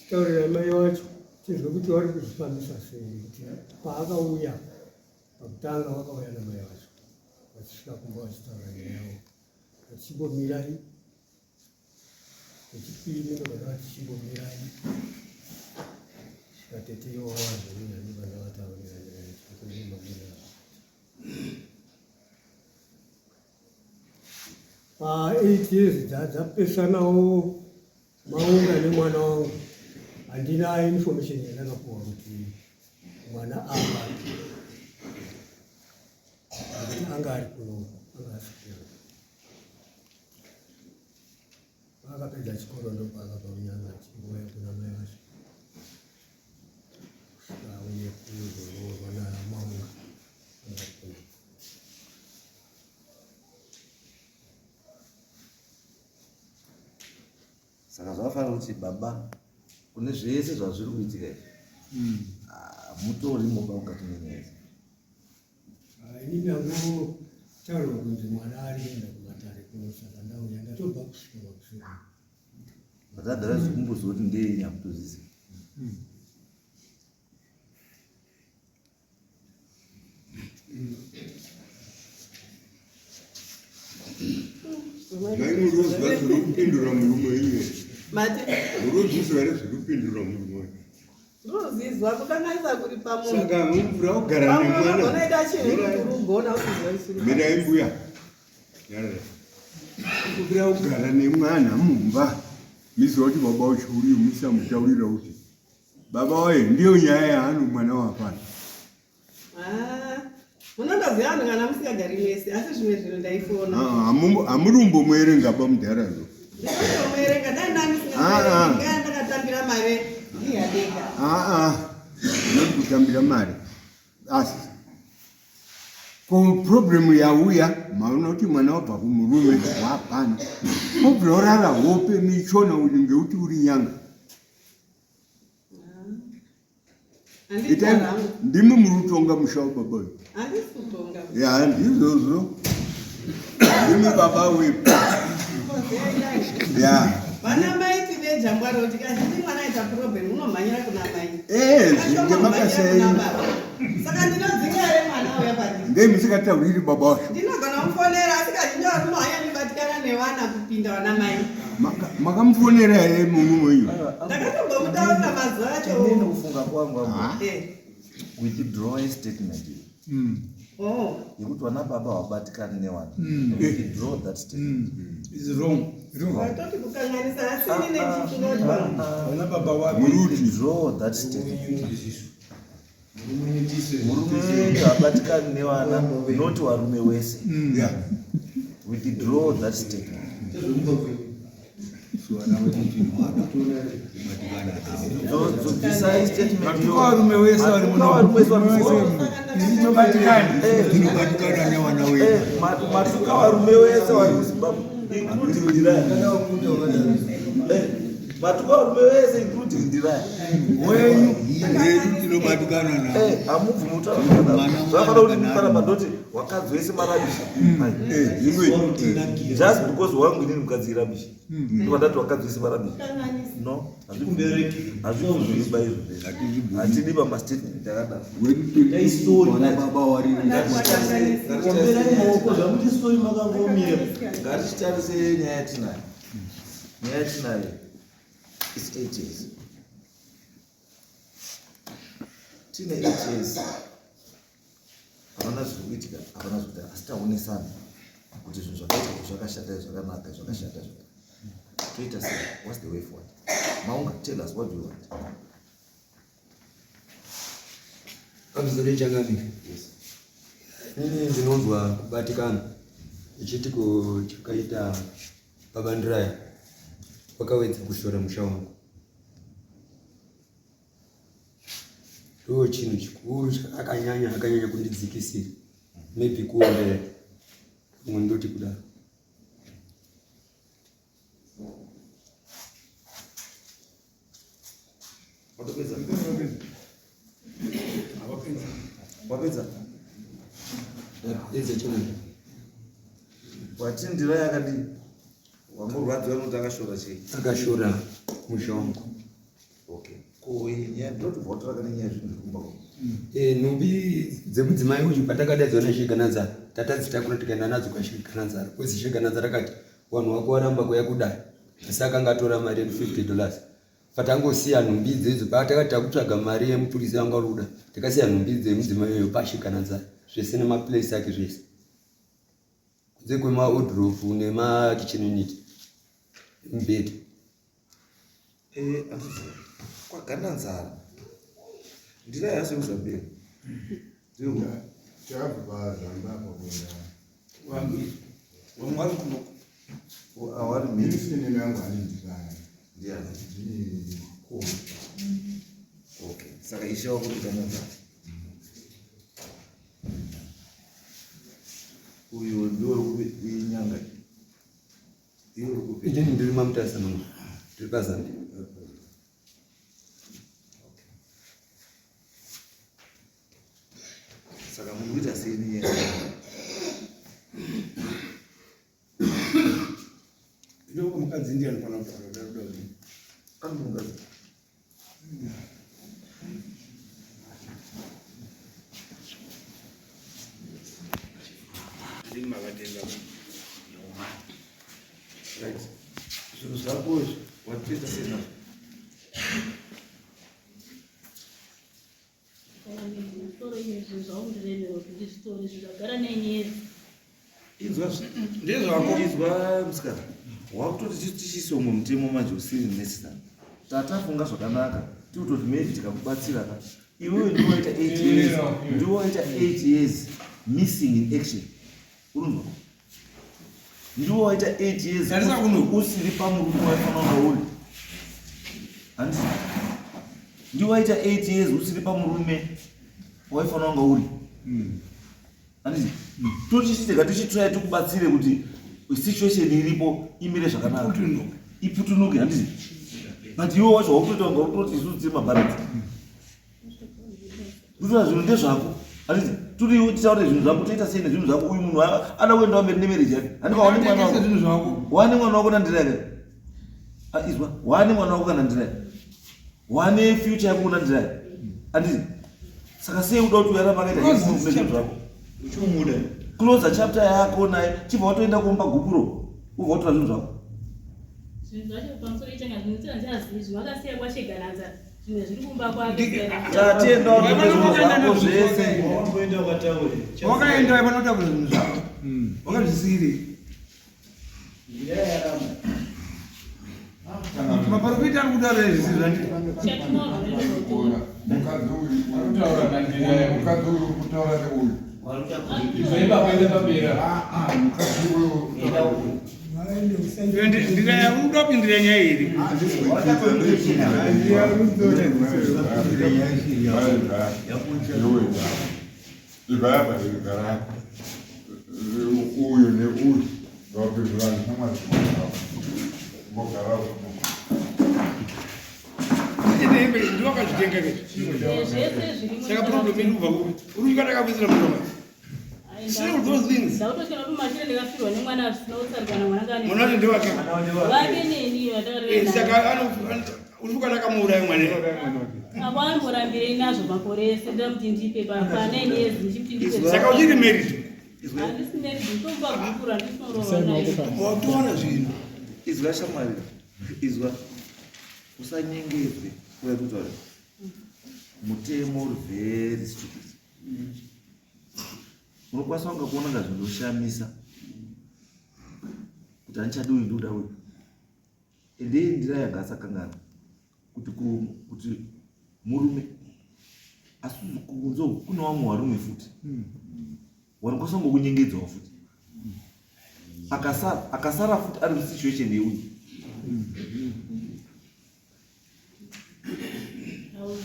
taurira mai wacho tinzwe kuti vari kuzvifambisa sei kuti paakauya pakutanga vakauya namai vacho vachisvika kumba vachitaura nenyavo vachimbomirai vechipiri ndokada vachimbomirai svikatete ivo vazvoinani vana vataurira nechikomamira pa 8 years dzapesanawo Maunga nemwana wangu handina information yandakapuwa kuti mwana anga ari kuno anga asikuno akapedza chikoro ndopakapa unyanga chingouya kuna mai vacho auye kuzororwa namaunga anga ari kuno. Saka zvafanira kuti baba kune zvese zvazviri kuitika mutori mumba mukati menyaya. Inini angotaurwa kunzi mwana ari kuenda kumatare kunosaka ndauya ndatobva kusvika kusvika Vatagara zvikumbudzo kuti ndei nyamutozisi. Naimurozwa zviri kupindura murume iye. Mati. Urozvizwa here zviri kupindura murume. Ndozizwa kukanganisa kuri pamunhu. Saka mumvura kugara nemwana. Unoita chinhu kuti urugona kuzwa isuru. Mirai mbuya. Yarara. Mumvura kugara nemwana mumba. Miziva kuti baba wacho uriyo musamutaurira kuti baba waye ndiyo nyaya yaano mwana wapana. Munondoziva vanhu kana musikagari mese asi zvimwe zvinhu ndaifona. Hamurimbomuerenga pamudharazo. Ndinomuerenga dai ndanisingamuerenga ndakatambira mari ndiyadega. Noti kutambira mari. Asi ko problemu yauya maona kuti mwana wabva kumurume wapana. Mubvorara hope michona uri ngeuti uri nyanga. Ndimi murutonga mushawo baba uyu. Handisi kutonga. Ya ndizvozvo. Ndimi baba wepo. Ya. Vana mai tine jambwaro kuti kazhinji mwana aita problem unomhanyira kuna mai. Ngemakasai. Saka ndinodzinga ere mwana uya padhi. Ngemusingatauriri baba wacho. Ndinogona kumufonera asi kazhinji vanomhanya ndibatikana nevana kupinda vana mai. Makamufonera here mumumo iyo. Ndakatombomutaurira mazuva acho. Inini kufunga kwangu withdraw a statement yekuti vana baba vabatikani newana. Withdraw that statement. Is wrong. Watoti kukanganisa asi nine chikunotwa. Vana baba wapi? Withdraw that statement. Murume vabatikani newana not varume wese. Withdraw that statement. Zobvisai statement varume wese vari munobatikana newana wedu. Matuka varume wese vari muZimbabwe including Ndiraya. Matuka varume wese including Ndiraya. wenyu tinobatikana navo. Hamubvi mutaura zvafana kuti mukaramba ndoti wakadzi wese marabisha. Just because wangu inini mukadzi irabisha. Ndovandati wakadzi wese marabisha. No, hazvikuzviiba izvo. Hatidi pamastatement akadaro. Ngatichitarise nyaya yatinayo. Nyaya yatinayo is 8 years. Tine 8 years. Havana zvikuitika, havana zvikuita, asi taonesana kuti zvinhu zvakaita zvakashata zvakanaka zvakashata. Toita sei? What's the way forward? Maunga, tell us what do you want? Kamuzore changamika. Ini ndinonzwa kubatikana ichitiko chakaita baba Ndiraya wakawedza kushora musha wangu. Ndo chinhu chikuru akanyanya kundidzikisira. Maybe kuombera umwe ndoti kudaro. Wapedza? Eze chino. Wati Ndiraya akadini? Wamurwadziwa nokuti akashora chii? Akashora musha wangu. Okay. Ko nyaya ndoti bvotora kana nyaya zvinhu zvikumba kwa. Nhumbi dzemudzimai uyu patakadaidzwa naSheganazara tatadzitakura tikaenda nadzo kwaSheganazara. Kwezi Sheganazara akati wanhu wako waramba kuuya kudai. Asi akanga atora mari $50. Patangosiya nhumbi idzodzo patakati takutsvaga mari yemupurisi anga ari kuda. Takasiya nhumbi dzemudzimai uyu paSheganazara. Zvese nemaplace ake zvese. Kunze kwemaodhiropu nemakitchen unit. Mubhedha. kwaganda nzara ndira yase uzambia Chakabaza ndapo kwa wamwari kuno awari mimi neno yangu alindikana. ndia Ni cool. okay saka ishawa kuti kanza uyu ndio kuinyanga iyo kupi Ije ndiri mamutasa mama. Tiri pazambi. saka munhu kuita seni yeye Ndoko mukadzi ndiye anofana kutaura rudo. anongaza Ndima vatenga. right zvinhu zvako watoita sena Zvitoro izvi zvaundirevera kuti ndizvitori zvagara nenyezi. inzwa ndezvako izwa musikana wakutoti tichisomwe mutemo manje usiri necessary tatafunga zvakanaka tikutoti maybe tikakubatsira ka iwewe ndiwoita 8 years ndiwoita 8 years missing in action unonzwa ndiwoita 8 years Tarisa kuno. usiri pamurume waifanira uri handisi ndiwoita 8 years usiri pamurume waifanira kunga uri handisi tochichitika tichitrai tikubatsire kuti situation iripo imire zvakanaka iputunuke handisi but iwe wacho wakutoita kunga urikutoti isusu tiri mabharansi kutora zvinhu ndezvako handisi turi titaure zvinhu zvako toita sei nezvinhu zvako uyu munhu ada kuendawo mberi nemereji yake handika wane mwana wako nandira yake izwa wane mwana wako kana ndira yake wane future yako nandira yake handisi saka sei uda kuti uyaramba akaita nezvinhu zvako Uchumuda. closer chapter yako naye chibva watoenda kumba gupuro ubva watora zvinhu zvako Zvinhu zvacho pamusoro itanga zvinotira ndiazivi zvakasiya kwachegananza zvimwe zviri kumba kwake. tatiendawo nezvinhu zvako zvese Wamboenda ukataure. Wakaenda panotaura zvinhu zvako. Wakazvisiri. Maparupita ari kutaura izvi zvandiri. Mukadzi uyu kutaura neuyu. Mukadzi uyu Ndikaya kutopindira nyaya iri. Ibaba ligara uyu neuyu vapindurana namazima vogara Ndiwakazvitenga ke. Zvese zviri Saka problem iri kubva kupi? Uri ukatakapisira mutombo. Still those things. ndautosvika kumashire ndikafirwa nemwana asina kutsarikana mwana kane Mwana wake ndewake. wake neni vataureva Saka uri ukatakamuuraya mwana. akwamborambirei nazvo makore ese ndamuti ndipe paneni yezi ndichiti ndipe Saka uchiri married. handisi married ndomba gukura ndisinorova naye Watoona zvinhu. izwa shamwari izwa usanyengedzwe kuya kutaura mutemo uri very stupid unokwanisa kunga kuona nga zvinoshamisa kuti handichadi uyu ndoda uyu ende ndira yanga asakangana kuti murume asi kunzo kuna vamwe varume futi vanokwanisa kunga kunyengedzawo futi akasara futi ari musituation yeuyu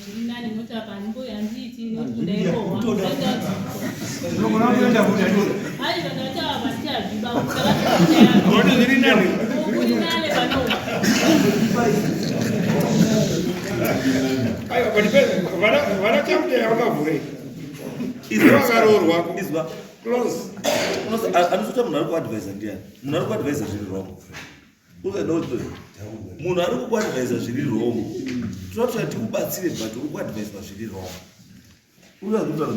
zviri nani noti apa handimboyo handiiti nokuti ndairohwa Unogona kuenda kuti ai vakati apa ndichazviba Wati zviri nani? uri nane panoa Aiwa but vana chapter yakavhurei. Izwa karoorwa. izwa Close. anosota munhu ari kuadvisa ndiani munhu ari kuadvisa zviri wrong ukaenda kuti munhu ari kukuadvisa zviri wrong toda tikubatsire but uri kuadvisa zviri wrong uazvitaura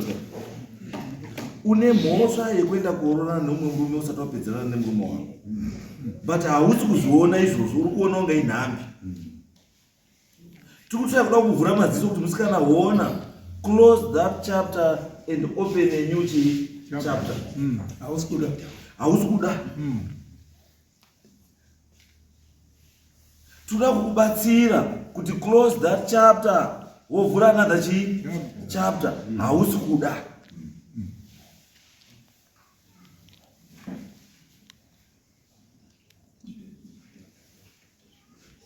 une mhosva yekuenda kuonana nemumwe murume usati wapedzerana nemurume wako but hausi kuzoona izvozvo uri kuona kunga inhambi tikutoya kuda kuvhura madziso kuti musikana hona close that chapter and open a new chapter hausi kuda toda kukubatsira kuti close that chapter wovhura another chapter. Hausi kuda.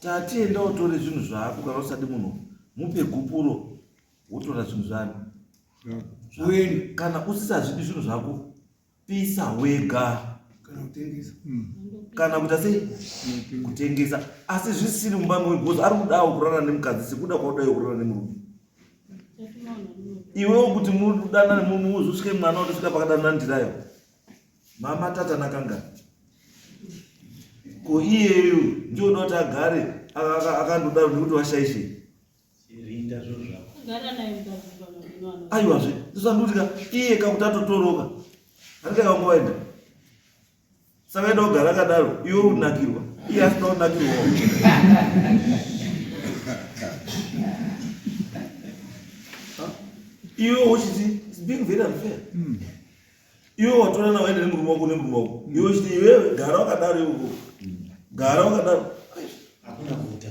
Tatienda utore zvinhu zvako kana usati munhu mupe gupuro wotora zvinhu zvako. Kana usisazvidi zvinhu zvako pisa wega kana kuita sei kutengesa. Asi zvisiri mumba mwegozi ari kudawo kurara nemukadzi sekuda kwaudayo kurara nemurume. Iwewo kuti mudana nemunhu uzosvike mwana utosvika pakadana ndirayo mama tata nakanga ko iyeyo ndio unoti agare akandodaro nekuti washaishe. Aiwa zve tisandutika iye kakutatotoroka handika kangoenda saka enda kugara akadaro iwe unakirwa iye asina kunakirwawo. Iwe uchiti it's being very unfair. Iwe watorana waende nemurume wako iwe uchiti iwe gara wakadaro iwe gara wakadaro hakuna kuita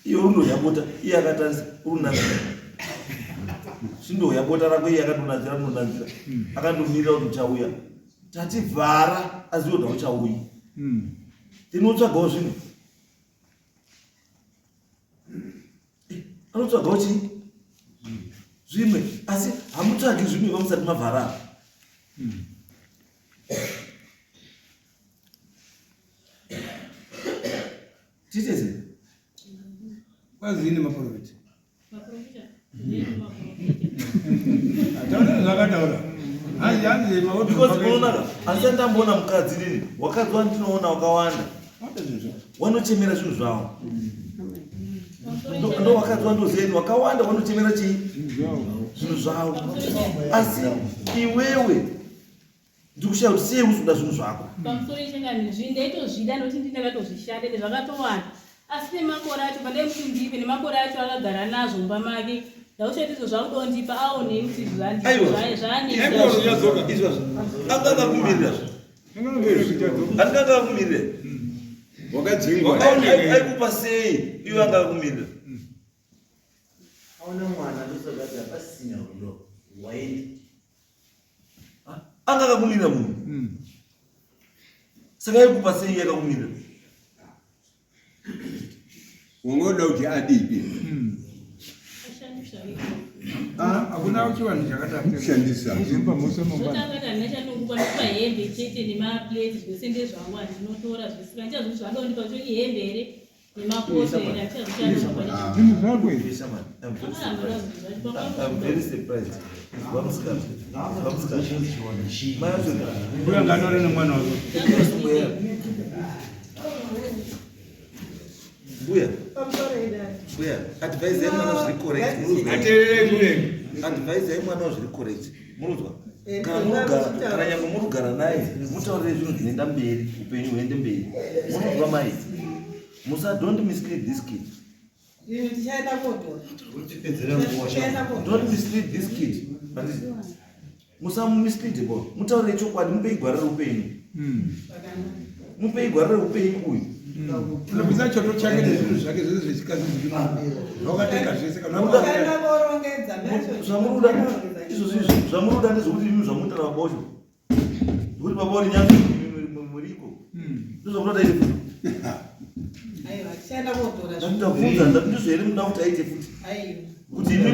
iwe unoyabota iye akatarisa urunazira sindoyabota rako iye akatonazira akandomirira kuti uchauya tati vhara azive kuti hauchauyi tinotsvagawo zvimwe anotsvagawo chii zvimwe asi hamutsvagi zvimwe vamusati mavhara. Titeze kwazini maprofita ataona zvakataura because unoona asi ndamboona mukadzi nini wakadzi wandinoona wakawanda wanochemera zvinhu zvavo ndo wakadzi wandozeni wakawanda wanochemera chii zvinhu zvavo asi iwewe ndikushaya kuti sei usuda zvinhu zvako pamusoro ichenganizvi ndaitozvida nokuti ndinakatozvishanda nezvakatowanda asi nemakore acho pandai kuti ndipe nemakore acho akagara nazvo mumba make ndaushaitizo zvaudondipa aonei kuti andingakakumirira aikupa sei iwe angakakumirira aona mwana ndosagati apasina rudo waiti angakakumirira munhu saka aikupa sei yakakumirira ungoda kuti adipe hakuna chivanhu chakatakushandisa zvotakata ndinachanongupa ndokupa hembe chete nemapleti zvese ndezvangu handinotora zvese kandichazviti zvandondipa kuti ihembe here nemapoto here uyanganore nemwana wako Buya. Advise mwana zviri correct. Aterere kule. Advise mwana zviri correct. Munuzwa? Kana nyange murugara naye, mutaurire zvinhu zvinoenda mberi, upenyu huende mberi. Munuzwa mai? Don't mislead this kid. Don't mislead this kid. Musamumislead bo. Mutaurire chokwadi, mupe igwara upenyu. Mupe igwara upenyu uyu. Labisa choto chake nezvinhu zvake zvese zvechikazi zvakatenga zvese zvamuruda ndezvokuti imi zvamuita nabosho kuti baba uri nyange muriko ndozvamunoda iri futi ndakundizvo here muda kuti aite futi kuti imi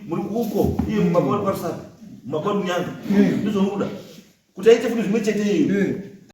muri kuko iye baba uri parusapi baba uri nyanga ndozvamunoda kuti aite futi zvimwe chete iyo